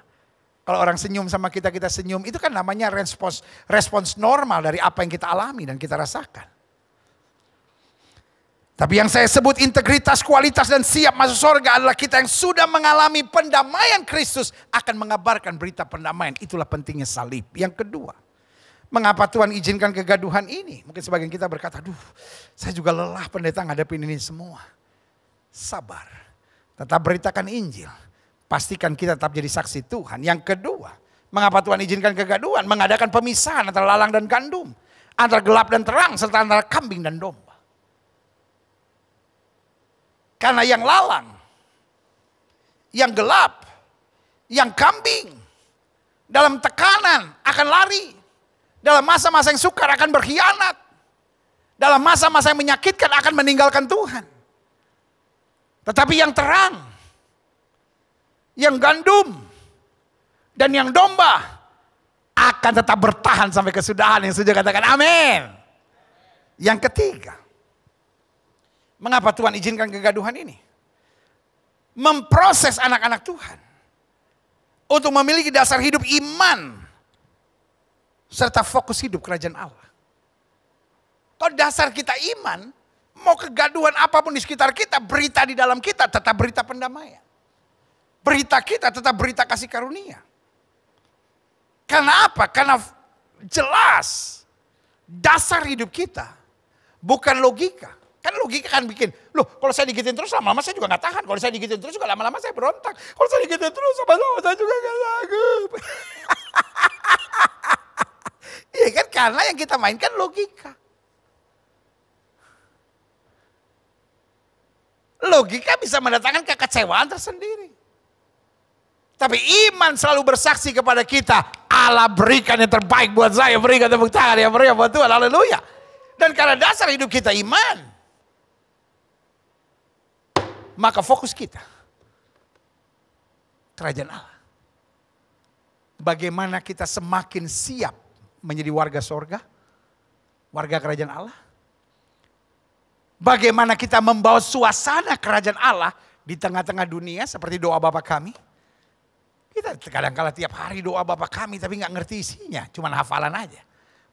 Kalau orang senyum sama kita, kita senyum. Itu kan namanya respons normal dari apa yang kita alami dan kita rasakan. Tapi yang saya sebut integritas, kualitas, dan siap masuk surga adalah kita yang sudah mengalami pendamaian Kristus akan mengabarkan berita pendamaian. Itulah pentingnya salib. Yang kedua, mengapa Tuhan izinkan kegaduhan ini? Mungkin sebagian kita berkata, aduh saya juga lelah pendeta ngadepin ini semua. Sabar, tetap beritakan Injil. Pastikan kita tetap jadi saksi Tuhan. Yang kedua, mengapa Tuhan izinkan kegaduhan? Mengadakan pemisahan antara lalang dan gandum. antara gelap dan terang, serta antara kambing dan domba. Karena yang lalang, yang gelap, yang kambing, dalam tekanan akan lari. Dalam masa-masa yang sukar akan berkhianat. Dalam masa-masa yang menyakitkan akan meninggalkan Tuhan. Tetapi yang terang, yang gandum, dan yang domba akan tetap bertahan sampai kesudahan. Yang setuju katakan amin. Yang ketiga, mengapa Tuhan izinkan kegaduhan ini? Memproses anak-anak Tuhan untuk memiliki dasar hidup iman serta fokus hidup kerajaan Allah. Kalau dasar kita iman, mau kegaduhan apapun di sekitar kita, berita di dalam kita tetap berita pendamaian. Berita kita tetap berita kasih karunia. Karena apa? Karena jelas dasar hidup kita bukan logika. Kan logika kan bikin, loh kalau saya digitin terus lama-lama saya juga gak tahan. Kalau saya digitin terus juga lama-lama saya berontak. Kalau saya digitin terus lama-lama saya juga gak sanggup. Iya kan, karena yang kita mainkan logika. Logika bisa mendatangkan kekecewaan tersendiri. Tapi iman selalu bersaksi kepada kita, Allah berikan yang terbaik buat saya, berikan tepuk tangan yang meriah buat Tuhan, haleluya. Dan karena dasar hidup kita iman, maka fokus kita kerajaan Allah. Bagaimana kita semakin siap menjadi warga sorga, warga kerajaan Allah. Bagaimana kita membawa suasana kerajaan Allah di tengah-tengah dunia seperti doa Bapa kami. Kita kadang-kala tiap hari doa Bapa kami tapi gak ngerti isinya, cuman hafalan aja.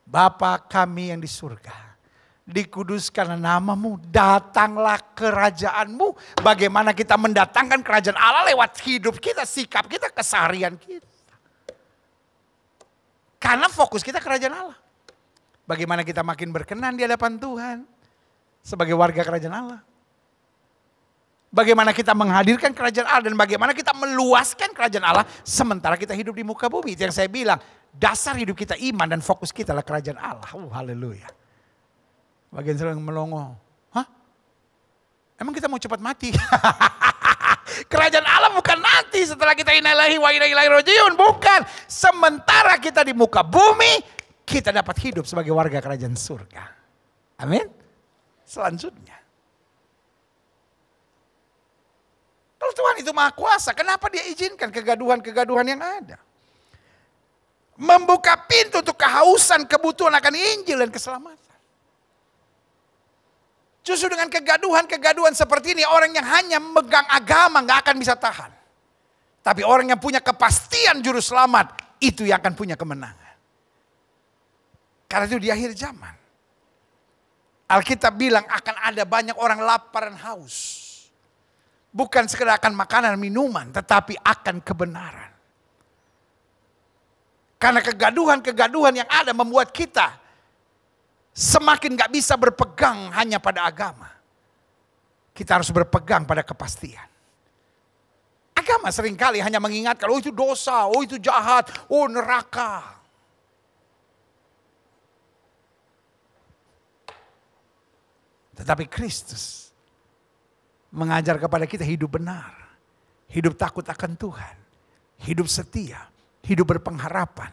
Bapa kami yang di surga, dikuduskan namamu, datanglah kerajaanmu. Bagaimana kita mendatangkan kerajaan Allah lewat hidup kita, sikap kita, keseharian kita. Karena fokus kita kerajaan Allah. Bagaimana kita makin berkenan di hadapan Tuhan sebagai warga kerajaan Allah. Bagaimana kita menghadirkan kerajaan Allah dan bagaimana kita meluaskan kerajaan Allah sementara kita hidup di muka bumi. Itu yang saya bilang, dasar hidup kita iman dan fokus kita adalah kerajaan Allah. Haleluya. Bagian sering melongo. Hah? Emang kita mau cepat mati? Kerajaan Allah bukan nanti setelah kita innalillahi wa inna ilaihi rajiun. Bukan. Sementara kita di muka bumi, kita dapat hidup sebagai warga kerajaan surga. Amin. Selanjutnya. Kalau Tuhan itu maha kuasa, kenapa dia izinkan kegaduhan-kegaduhan yang ada? Membuka pintu untuk kehausan, kebutuhan akan Injil dan keselamatan. Justru dengan kegaduhan-kegaduhan seperti ini, orang yang hanya memegang agama gak akan bisa tahan. Tapi orang yang punya kepastian juru selamat, itu yang akan punya kemenangan. Karena itu di akhir zaman, Alkitab bilang akan ada banyak orang lapar dan haus. Bukan sekedar akan makanan minuman, tetapi akan kebenaran. Karena kegaduhan-kegaduhan yang ada membuat kita semakin gak bisa berpegang hanya pada agama. Kita harus berpegang pada kepastian. Agama seringkali hanya mengingatkan, oh itu dosa, oh itu jahat, oh neraka. Tetapi Kristus mengajar kepada kita hidup benar, hidup takut akan Tuhan, hidup setia, hidup berpengharapan.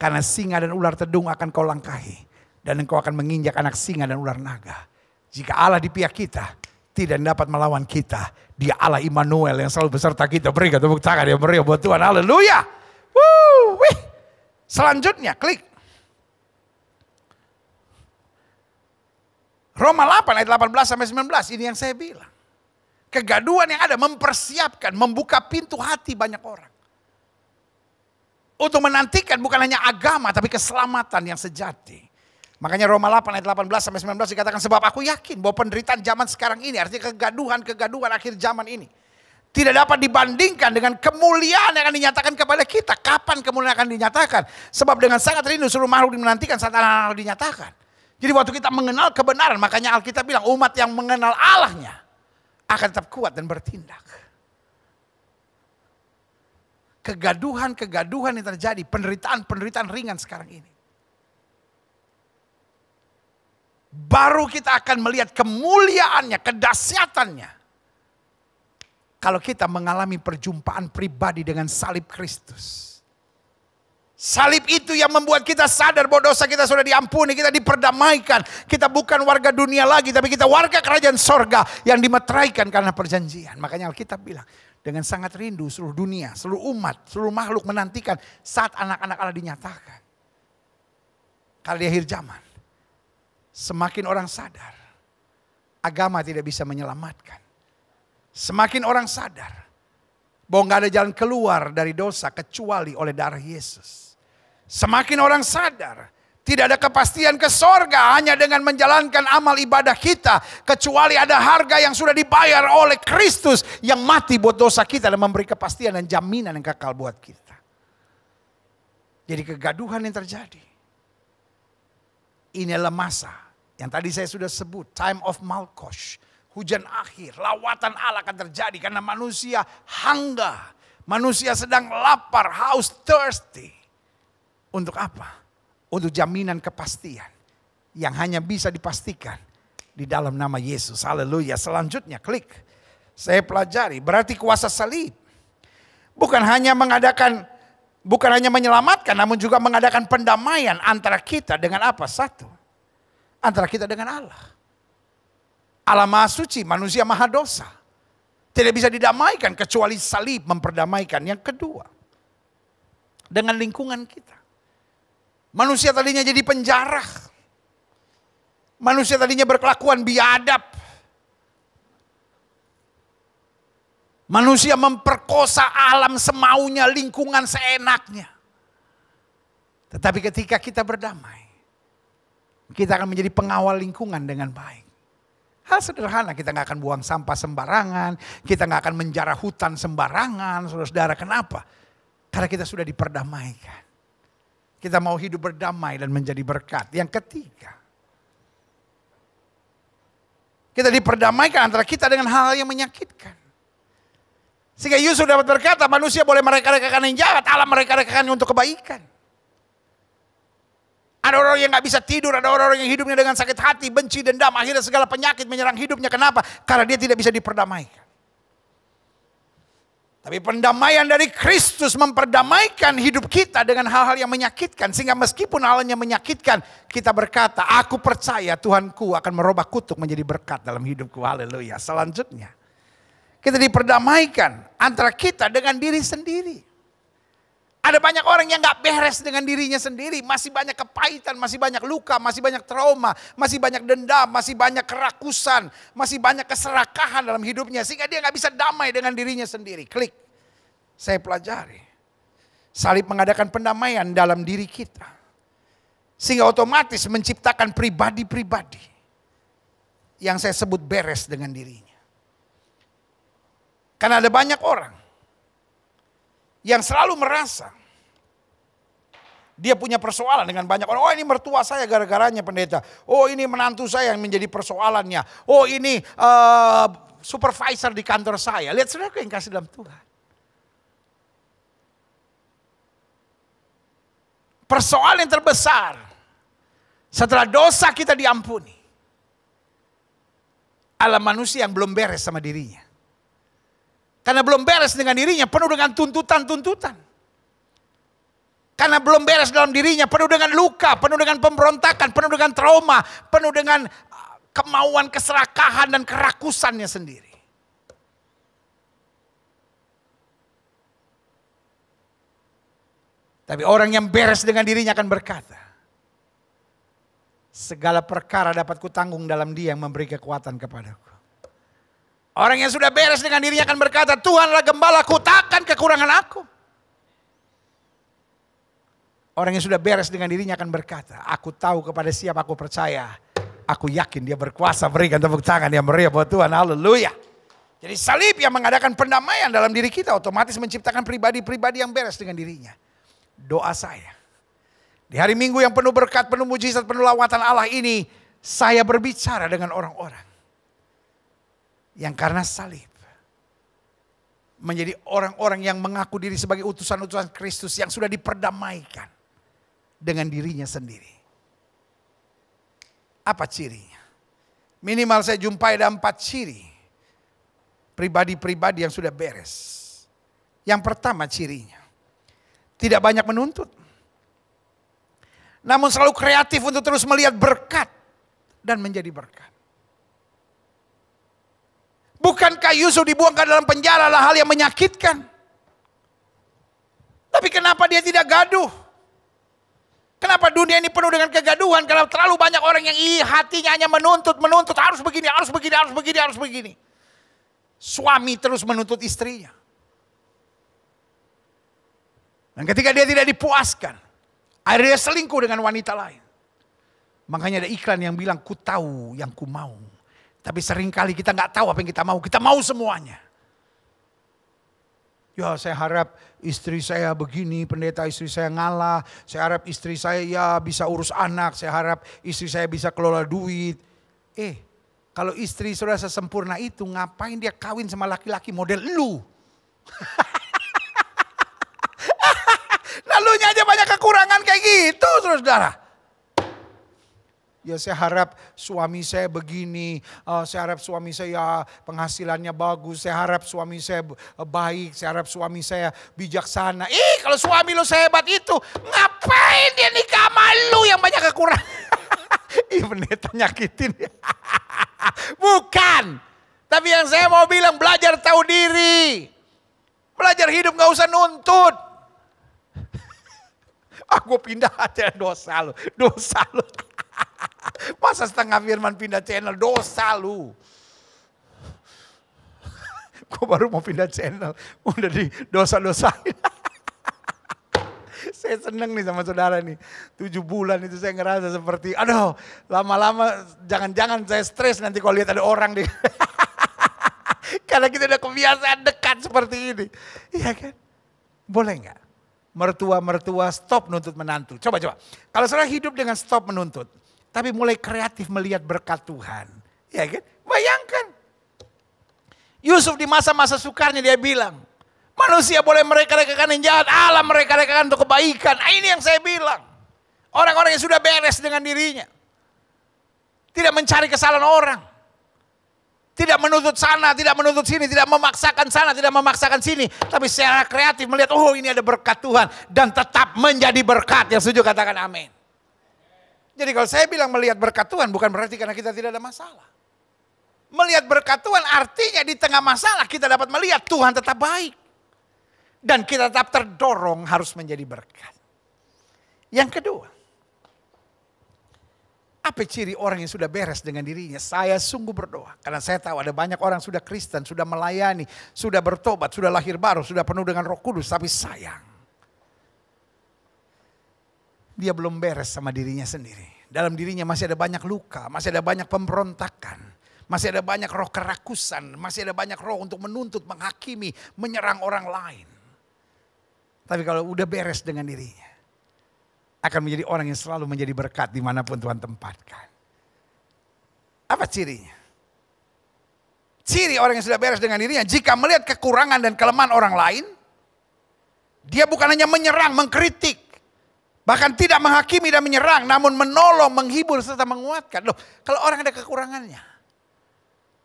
Karena singa dan ular tedung akan kau langkahi, dan engkau akan menginjak anak singa dan ular naga. Jika Allah di pihak kita, tidak dapat melawan kita. Dia Allah Immanuel yang selalu beserta kita. Berikan tepuk tangan yang meriah buat Tuhan. Haleluya. Selanjutnya, klik. Roma 8 ayat 18 sampai 19, ini yang saya bilang. Kegaduhan yang ada mempersiapkan, membuka pintu hati banyak orang. Untuk menantikan bukan hanya agama tapi keselamatan yang sejati. Makanya Roma 8 ayat 18 sampai 19 dikatakan, sebab aku yakin bahwa penderitaan zaman sekarang ini, artinya kegaduhan akhir zaman ini, tidak dapat dibandingkan dengan kemuliaan yang akan dinyatakan kepada kita. Kapan kemuliaan akan dinyatakan? Sebab dengan sangat rindu seluruh makhluk menantikan saat anak-anak dinyatakan. Jadi waktu kita mengenal kebenaran, makanya Alkitab bilang umat yang mengenal Allahnya akan tetap kuat dan bertindak. Kegaduhan yang terjadi, penderitaan ringan sekarang ini. baru kita akan melihat kemuliaannya, kedahsyatannya. Kalau kita mengalami perjumpaan pribadi dengan salib Kristus. Salib itu yang membuat kita sadar bahwa dosa kita sudah diampuni, kita diperdamaikan. Kita bukan warga dunia lagi, tapi kita warga kerajaan sorga yang dimeteraikan karena perjanjian. Makanya Alkitab bilang, dengan sangat rindu seluruh dunia, seluruh umat, seluruh makhluk menantikan saat anak-anak Allah dinyatakan. Karena di akhir zaman, semakin orang sadar, agama tidak bisa menyelamatkan. Semakin orang sadar bahwa gak ada jalan keluar dari dosa kecuali oleh darah Yesus. Semakin orang sadar tidak ada kepastian ke sorga hanya dengan menjalankan amal ibadah kita. Kecuali ada harga yang sudah dibayar oleh Kristus yang mati buat dosa kita dan memberi kepastian dan jaminan yang kekal buat kita. Jadi kegaduhan yang terjadi. Ini adalah masa yang tadi saya sudah sebut, time of Malkosh. Hujan akhir, lawatan Allah akan terjadi karena manusia hangga. Manusia sedang lapar, haus, thirsty. Untuk apa? Untuk jaminan kepastian yang hanya bisa dipastikan di dalam nama Yesus. Haleluya. Selanjutnya klik. Saya pelajari, berarti kuasa salib bukan hanya menyelamatkan, namun juga mengadakan pendamaian antara kita dengan apa? Satu, antara kita dengan Allah. Allah Maha Suci, manusia Maha Dosa. Tidak bisa didamaikan kecuali salib memperdamaikan. Yang kedua, dengan lingkungan kita. Manusia tadinya jadi penjara. Manusia tadinya berkelakuan biadab. Manusia memperkosa alam semaunya, lingkungan seenaknya. Tetapi ketika kita berdamai, kita akan menjadi pengawal lingkungan dengan baik. Hal sederhana, kita gak akan buang sampah sembarangan. Kita gak akan menjarah hutan sembarangan. Saudara-saudara, kenapa? Karena kita sudah diperdamaikan. Kita mau hidup berdamai dan menjadi berkat. Yang ketiga, kita diperdamaikan antara kita dengan hal-hal yang menyakitkan. Sehingga Yusuf dapat berkata, manusia boleh mereka-rekakan yang jahat, Allah mereka-rekakan untuk kebaikan. Ada orang yang gak bisa tidur, ada orang yang hidupnya dengan sakit hati, benci, dendam, akhirnya segala penyakit menyerang hidupnya. Kenapa? Karena dia tidak bisa diperdamaikan. Tapi pendamaian dari Kristus memperdamaikan hidup kita dengan hal-hal yang menyakitkan. Sehingga meskipun halnya menyakitkan, kita berkata, aku percaya Tuhanku akan merubah kutuk menjadi berkat dalam hidupku. Haleluya. Selanjutnya, kita diperdamaikan antara kita dengan diri sendiri. Ada banyak orang yang gak beres dengan dirinya sendiri. Masih banyak kepahitan, masih banyak luka, masih banyak trauma, masih banyak dendam, masih banyak kerakusan, masih banyak keserakahan dalam hidupnya. Sehingga dia gak bisa damai dengan dirinya sendiri. Klik. Saya pelajari. Salib mengadakan pendamaian dalam diri kita. Sehingga otomatis menciptakan pribadi-pribadi yang saya sebut beres dengan dirinya. Karena ada banyak orang yang selalu merasa dia punya persoalan dengan banyak orang. Oh, ini mertua saya gara-garanya pendeta. Oh, ini menantu saya yang menjadi persoalannya. Oh, ini supervisor di kantor saya. Lihat saudara yang kasih dalam Tuhan. Persoalan yang terbesar setelah dosa kita diampuni adalah manusia yang belum beres sama dirinya. Karena belum beres dengan dirinya, penuh dengan tuntutan-tuntutan. Karena belum beres dalam dirinya, penuh dengan luka, penuh dengan pemberontakan, penuh dengan trauma, penuh dengan kemauan keserakahan dan kerakusannya sendiri. Tapi orang yang beres dengan dirinya akan berkata, segala perkara dapat kutanggung dalam Dia yang memberi kekuatan kepadaku. Orang yang sudah beres dengan dirinya akan berkata, Tuhanlah gembalaku, takkan kekurangan aku. Orang yang sudah beres dengan dirinya akan berkata, aku tahu kepada siapa aku percaya. Aku yakin Dia berkuasa. Berikan tepuk tangan yang meriah buat Tuhan. Haleluya. Jadi salib yang mengadakan pendamaian dalam diri kita otomatis menciptakan pribadi-pribadi yang beres dengan dirinya. Doa saya, di hari Minggu yang penuh berkat, penuh mujizat, penuh lawatan Allah ini, saya berbicara dengan orang-orang yang karena salib menjadi orang-orang yang mengaku diri sebagai utusan-utusan Kristus yang sudah diperdamaikan dengan dirinya sendiri. Apa cirinya? Minimal saya jumpai ada 4 ciri. Pribadi-pribadi yang sudah beres. Yang pertama cirinya. Tidak banyak menuntut. Namun selalu kreatif untuk terus melihat berkat. Dan menjadi berkat. Bukankah Yusuf dibuang ke dalam penjara adalah hal yang menyakitkan? Tapi kenapa dia tidak gaduh? Kenapa dunia ini penuh dengan kegaduhan? Karena terlalu banyak orang yang hatinya hanya menuntut. Harus begini, harus begini, harus begini, harus begini. Suami terus menuntut istrinya. Dan ketika dia tidak dipuaskan, akhirnya dia selingkuh dengan wanita lain. Makanya ada iklan yang bilang, ku tahu yang ku mau. Tapi seringkali kita nggak tahu apa yang kita mau semuanya. Ya saya harap istri saya begini, pendeta istri saya ngalah. Saya harap istri saya ya bisa urus anak, saya harap istri saya bisa kelola duit. Kalau istri sudah sesempurna itu, ngapain dia kawin sama laki-laki model lu? Lalunya aja banyak kekurangan kayak gitu, saudara. Ya saya harap suami saya begini, saya harap suami saya penghasilannya bagus, saya harap suami saya baik, saya harap suami saya bijaksana. Kalau suami lo sehebat itu, ngapain dia nikah sama lu yang banyak kekurangan? Pendeta nyakitin. Bukan. Tapi yang saya mau bilang, belajar tahu diri. Belajar hidup gak usah nuntut. Aku pindah aja, dosa lu. Masa setengah firman pindah channel, dosa lu. Gue baru mau pindah channel, udah di dosa-dosain. Saya seneng nih sama saudara nih. 7 bulan itu saya ngerasa seperti, aduh lama-lama jangan-jangan saya stres nanti kalau lihat ada orang di. Karena kita udah kebiasaan dekat seperti ini. Iya kan? Boleh gak? Mertua-mertua stop nuntut menantu. Coba. Kalau saudara hidup dengan stop menuntut. Tapi mulai kreatif melihat berkat Tuhan. Ya kan? Bayangkan. Yusuf di masa-masa sukarnya dia bilang. Manusia boleh mereka-rekakan yang jahat. Allah mereka-rekakan untuk kebaikan. Ini yang saya bilang. Orang-orang yang sudah beres dengan dirinya. Tidak mencari kesalahan orang. Tidak menuntut sana, tidak menuntut sini, tidak memaksakan sana, tidak memaksakan sini. Tapi secara kreatif melihat, oh ini ada berkat Tuhan. Dan tetap menjadi berkat. Yang setuju katakan amin. Jadi kalau saya bilang melihat berkat Tuhan bukan berarti karena kita tidak ada masalah. Melihat berkat Tuhan artinya di tengah masalah kita dapat melihat Tuhan tetap baik. Dan kita tetap terdorong harus menjadi berkat. Yang kedua. Apa ciri orang yang sudah beres dengan dirinya? Saya sungguh berdoa. Karena saya tahu ada banyak orang sudah Kristen, sudah melayani, sudah bertobat, sudah lahir baru, sudah penuh dengan Roh Kudus. Tapi sayang. Dia belum beres sama dirinya sendiri. Dalam dirinya masih ada banyak luka, masih ada banyak pemberontakan. Masih ada banyak roh kerakusan, masih ada banyak roh untuk menuntut, menghakimi, menyerang orang lain. Tapi kalau udah beres dengan dirinya. Akan menjadi orang yang selalu menjadi berkat dimanapun Tuhan tempatkan. Apa cirinya? Ciri orang yang sudah beres dengan dirinya, jika melihat kekurangan dan kelemahan orang lain, dia bukan hanya menyerang, mengkritik, bahkan tidak menghakimi dan menyerang, namun menolong, menghibur, serta menguatkan. Loh, kalau orang ada kekurangannya,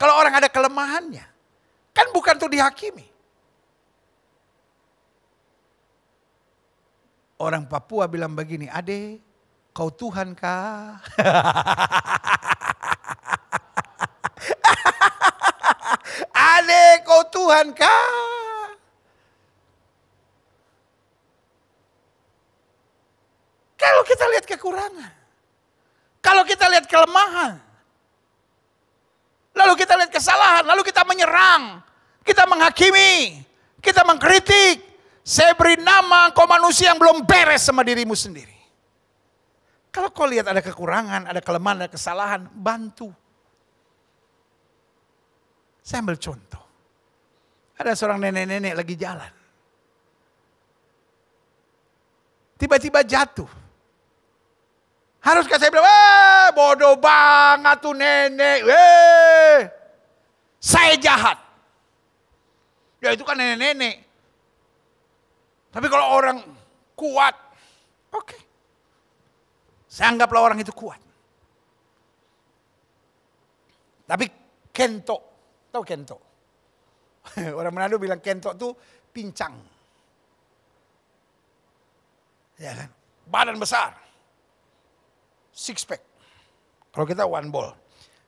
kalau orang ada kelemahannya, kan bukan untuk dihakimi. Orang Papua bilang begini, Ade, kau Tuhan kah? Ade, kau Tuhan kah? Kalau kita lihat kekurangan, kalau kita lihat kelemahan, lalu kita lihat kesalahan, lalu kita menyerang, kita menghakimi, kita mengkritik. Saya beri nama kau manusia yang belum beres sama dirimu sendiri. Kalau kau lihat ada kekurangan, ada kelemahan, ada kesalahan, bantu. Saya ambil contoh. Ada seorang nenek-nenek lagi jalan. Tiba-tiba jatuh. Haruskah saya bilang, bodoh banget tuh nenek. Saya jahat. Ya itu kan nenek-nenek. Tapi kalau orang kuat, oke. Saya anggaplah orang itu kuat. Tapi kento, tahu kento? Orang Manado bilang kento tuh pincang. Ya kan? Badan besar. Six pack. Kalau kita one ball.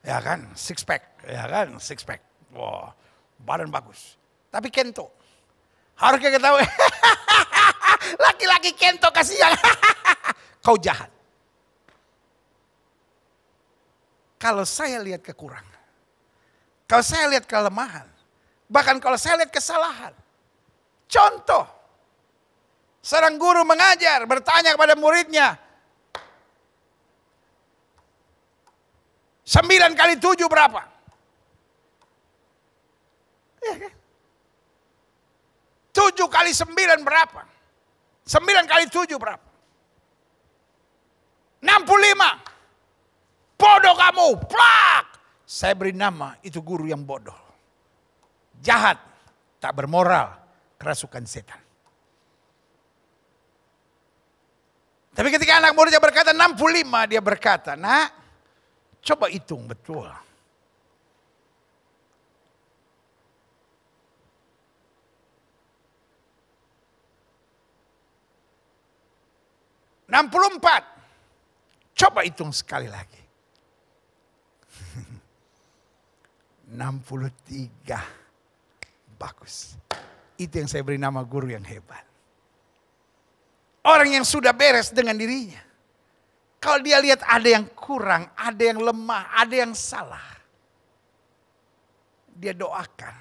Ya kan? Six pack. Ya kan? Six pack. Wah, badan bagus. Tapi kento. Harus kita tahu. Laki-laki kento kasihan. Kau jahat. Kalau saya lihat kekurangan, kalau saya lihat kelemahan, bahkan kalau saya lihat kesalahan. Contoh, seorang guru mengajar, bertanya kepada muridnya, 9 kali 7 berapa? Ya kan? 7 kali 9 berapa? 9 kali 7 berapa? 65. Bodoh kamu, plak. Saya beri nama, itu guru yang bodoh. Jahat, tak bermoral, kerasukan setan. Tapi ketika anak muridnya berkata 65, dia berkata, nak, coba hitung betul. "64, coba hitung sekali lagi. 63. Bagus. Itu yang saya beri nama guru yang hebat. Orang yang sudah beres dengan dirinya. Kalau dia lihat ada yang kurang, ada yang lemah, ada yang salah. Dia doakan.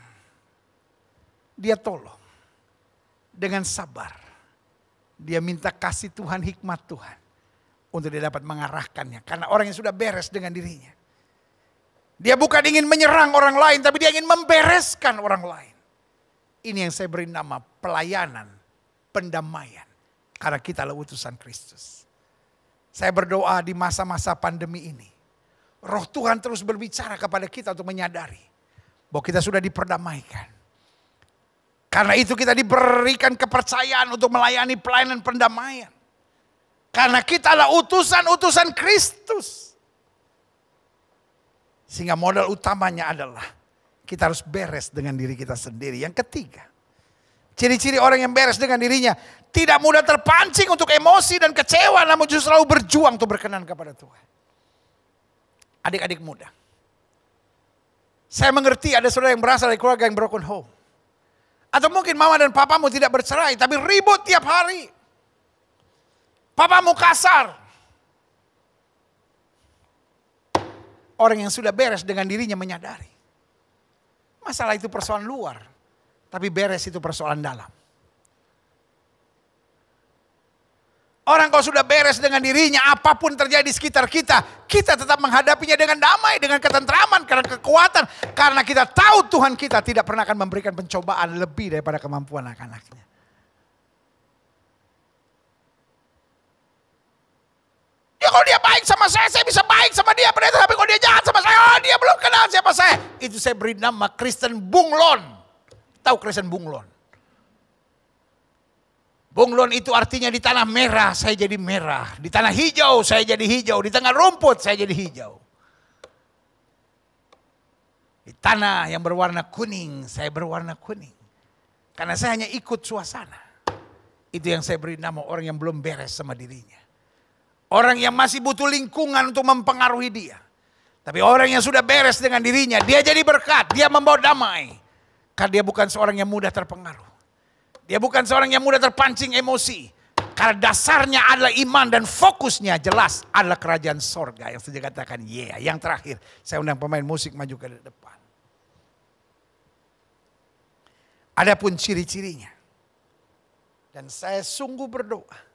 Dia tolong. Dengan sabar. Dia minta kasih Tuhan, hikmat Tuhan. Untuk dia dapat mengarahkannya. Karena orang yang sudah beres dengan dirinya. Dia bukan ingin menyerang orang lain, tapi dia ingin membereskan orang lain. Ini yang saya beri nama pelayanan, pendamaian. Karena kita adalah utusan Kristus. Saya berdoa di masa-masa pandemi ini. Roh Tuhan terus berbicara kepada kita untuk menyadari bahwa kita sudah diperdamaikan. Karena itu kita diberikan kepercayaan untuk melayani pelayanan pendamaian. Karena kita adalah utusan-utusan Kristus. Sehingga modal utamanya adalah kita harus beres dengan diri kita sendiri. Yang ketiga, ciri-ciri orang yang beres dengan dirinya tidak mudah terpancing untuk emosi dan kecewa, namun justru selalu berjuang untuk berkenan kepada Tuhan. Adik-adik muda, saya mengerti ada saudara yang berasal dari keluarga yang broken home. Atau mungkin mama dan papamu tidak bercerai, tapi ribut tiap hari. Papamu kasar. Orang yang sudah beres dengan dirinya menyadari. Masalah itu persoalan luar. Tapi beres itu persoalan dalam. Orang kalau sudah beres dengan dirinya, apapun terjadi di sekitar kita, kita tetap menghadapinya dengan damai, dengan ketentraman, karena kekuatan. Karena kita tahu Tuhan kita tidak pernah akan memberikan pencobaan lebih daripada kemampuan anak-anaknya. Ya kalau dia baik sama saya bisa baik sama dia. Tapi kalau dia jahat sama saya, oh dia belum kenal siapa saya. Itu saya beri nama Kristen Bunglon. Tahu Kristen Bunglon? Bunglon itu artinya di tanah merah saya jadi merah. Di tanah hijau saya jadi hijau. Di tengah rumput saya jadi hijau. Di tanah yang berwarna kuning saya berwarna kuning. Karena saya hanya ikut suasana. Itu yang saya beri nama orang yang belum beres sama dirinya. Orang yang masih butuh lingkungan untuk mempengaruhi dia. Tapi orang yang sudah beres dengan dirinya, dia jadi berkat, dia membawa damai. Karena dia bukan seorang yang mudah terpengaruh. Dia bukan seorang yang mudah terpancing emosi. Karena dasarnya adalah iman dan fokusnya jelas adalah kerajaan sorga. Yang saya katakan yeah. Yang terakhir, saya undang pemain musik maju ke depan. Adapun ciri-cirinya. Dan saya sungguh berdoa.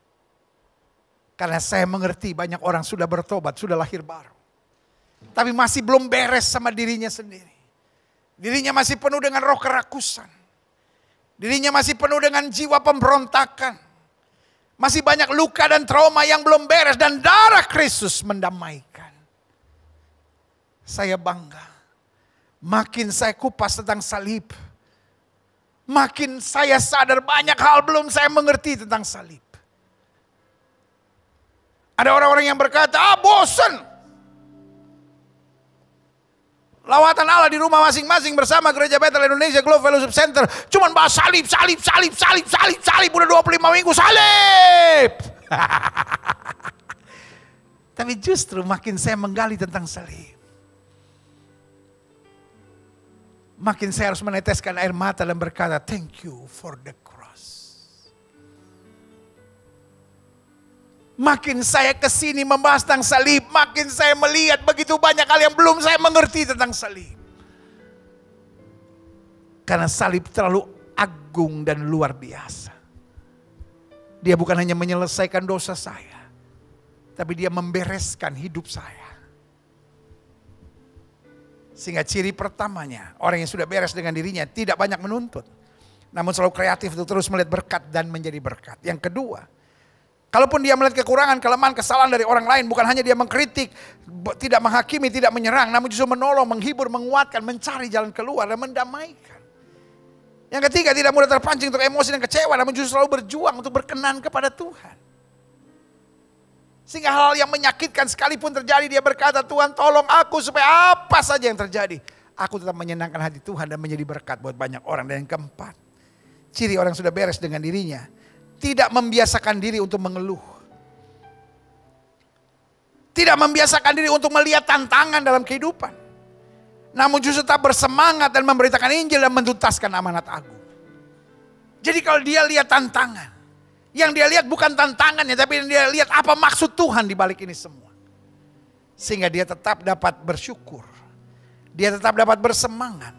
Karena saya mengerti banyak orang sudah bertobat, sudah lahir baru. Tapi masih belum beres sama dirinya sendiri. Dirinya masih penuh dengan roh kerakusan. Dirinya masih penuh dengan jiwa pemberontakan. Masih banyak luka dan trauma yang belum beres. Dan darah Kristus mendamaikan. Saya bangga. Makin saya kupas tentang salib. Makin saya sadar banyak hal belum saya mengerti tentang salib. Ada orang-orang yang berkata, bosan. Lawatan Allah di rumah masing-masing bersama Gereja Bethel Indonesia Globe Fellowship Center. Cuman bahas salib. Udah 25 minggu salib. Tapi justru makin saya menggali tentang salib, makin saya harus meneteskan air mata dan berkata, thank you for the cross. Makin saya kesini membahas tentang salib, makin saya melihat begitu banyak hal yang belum saya mengerti tentang salib. Karena salib terlalu agung dan luar biasa. Dia bukan hanya menyelesaikan dosa saya, tapi dia membereskan hidup saya. Sehingga ciri pertamanya, orang yang sudah beres dengan dirinya tidak banyak menuntut, namun selalu kreatif untuk terus melihat berkat dan menjadi berkat. Yang kedua, kalaupun dia melihat kekurangan, kelemahan, kesalahan dari orang lain, bukan hanya dia mengkritik, tidak menghakimi, tidak menyerang, namun justru menolong, menghibur, menguatkan, mencari jalan keluar dan mendamaikan. Yang ketiga, tidak mudah terpancing untuk emosi dan kecewa, namun justru selalu berjuang untuk berkenan kepada Tuhan. Sehingga hal yang menyakitkan sekalipun terjadi, dia berkata, Tuhan tolong aku supaya apa saja yang terjadi, aku tetap menyenangkan hati Tuhan dan menjadi berkat buat banyak orang. Dan yang keempat, ciri orang yang sudah beres dengan dirinya, tidak membiasakan diri untuk mengeluh. Tidak membiasakan diri untuk melihat tantangan dalam kehidupan. Namun justru tetap bersemangat dan memberitakan Injil dan menuntaskan amanat agung. Jadi kalau dia lihat tantangan, yang dia lihat bukan tantangannya, tapi yang dia lihat apa maksud Tuhan di balik ini semua. Sehingga dia tetap dapat bersyukur. Dia tetap dapat bersemangat.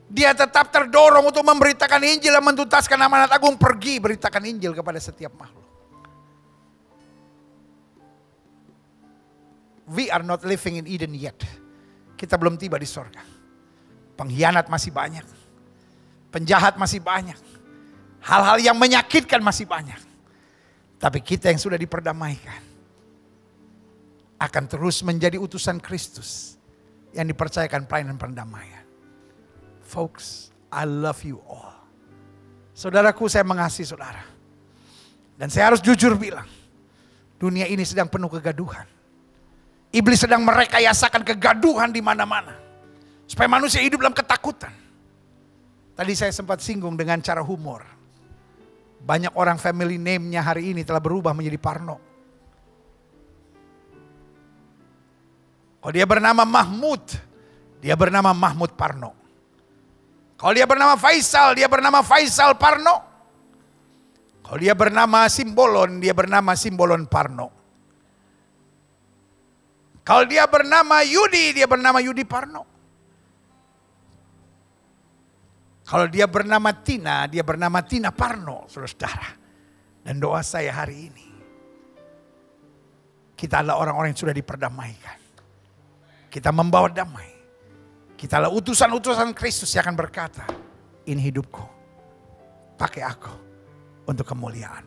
Dia tetap terdorong untuk memberitakan Injil dan menuntaskan amanat agung. Pergi beritakan Injil kepada setiap makhluk. We are not living in Eden yet. Kita belum tiba di sorga. Pengkhianat masih banyak. Penjahat masih banyak. Hal-hal yang menyakitkan masih banyak. Tapi kita yang sudah diperdamaikan akan terus menjadi utusan Kristus yang dipercayakan pelayanan perdamaian. Folks, I love you all. Saudaraku, saya mengasihi saudara. Dan saya harus jujur bilang, dunia ini sedang penuh kegaduhan. Iblis sedang merekayasakan kegaduhan di mana-mana. Supaya manusia hidup dalam ketakutan. Tadi saya sempat singgung dengan cara humor. Banyak orang family name-nya hari ini telah berubah menjadi Parno. Kalau dia bernama Mahmud, dia bernama Mahmud Parno. Kalau dia bernama Faisal, dia bernama Faisal Parno. Kalau dia bernama Simbolon, dia bernama Simbolon Parno. Kalau dia bernama Yudi, dia bernama Yudi Parno. Kalau dia bernama Tina, dia bernama Tina Parno, saudara. Dan doa saya hari ini, kita adalah orang-orang yang sudah diperdamaikan. Kita membawa damai. Kita adalah utusan-utusan Kristus yang akan berkata, ini hidupku, pakai aku untuk kemuliaan.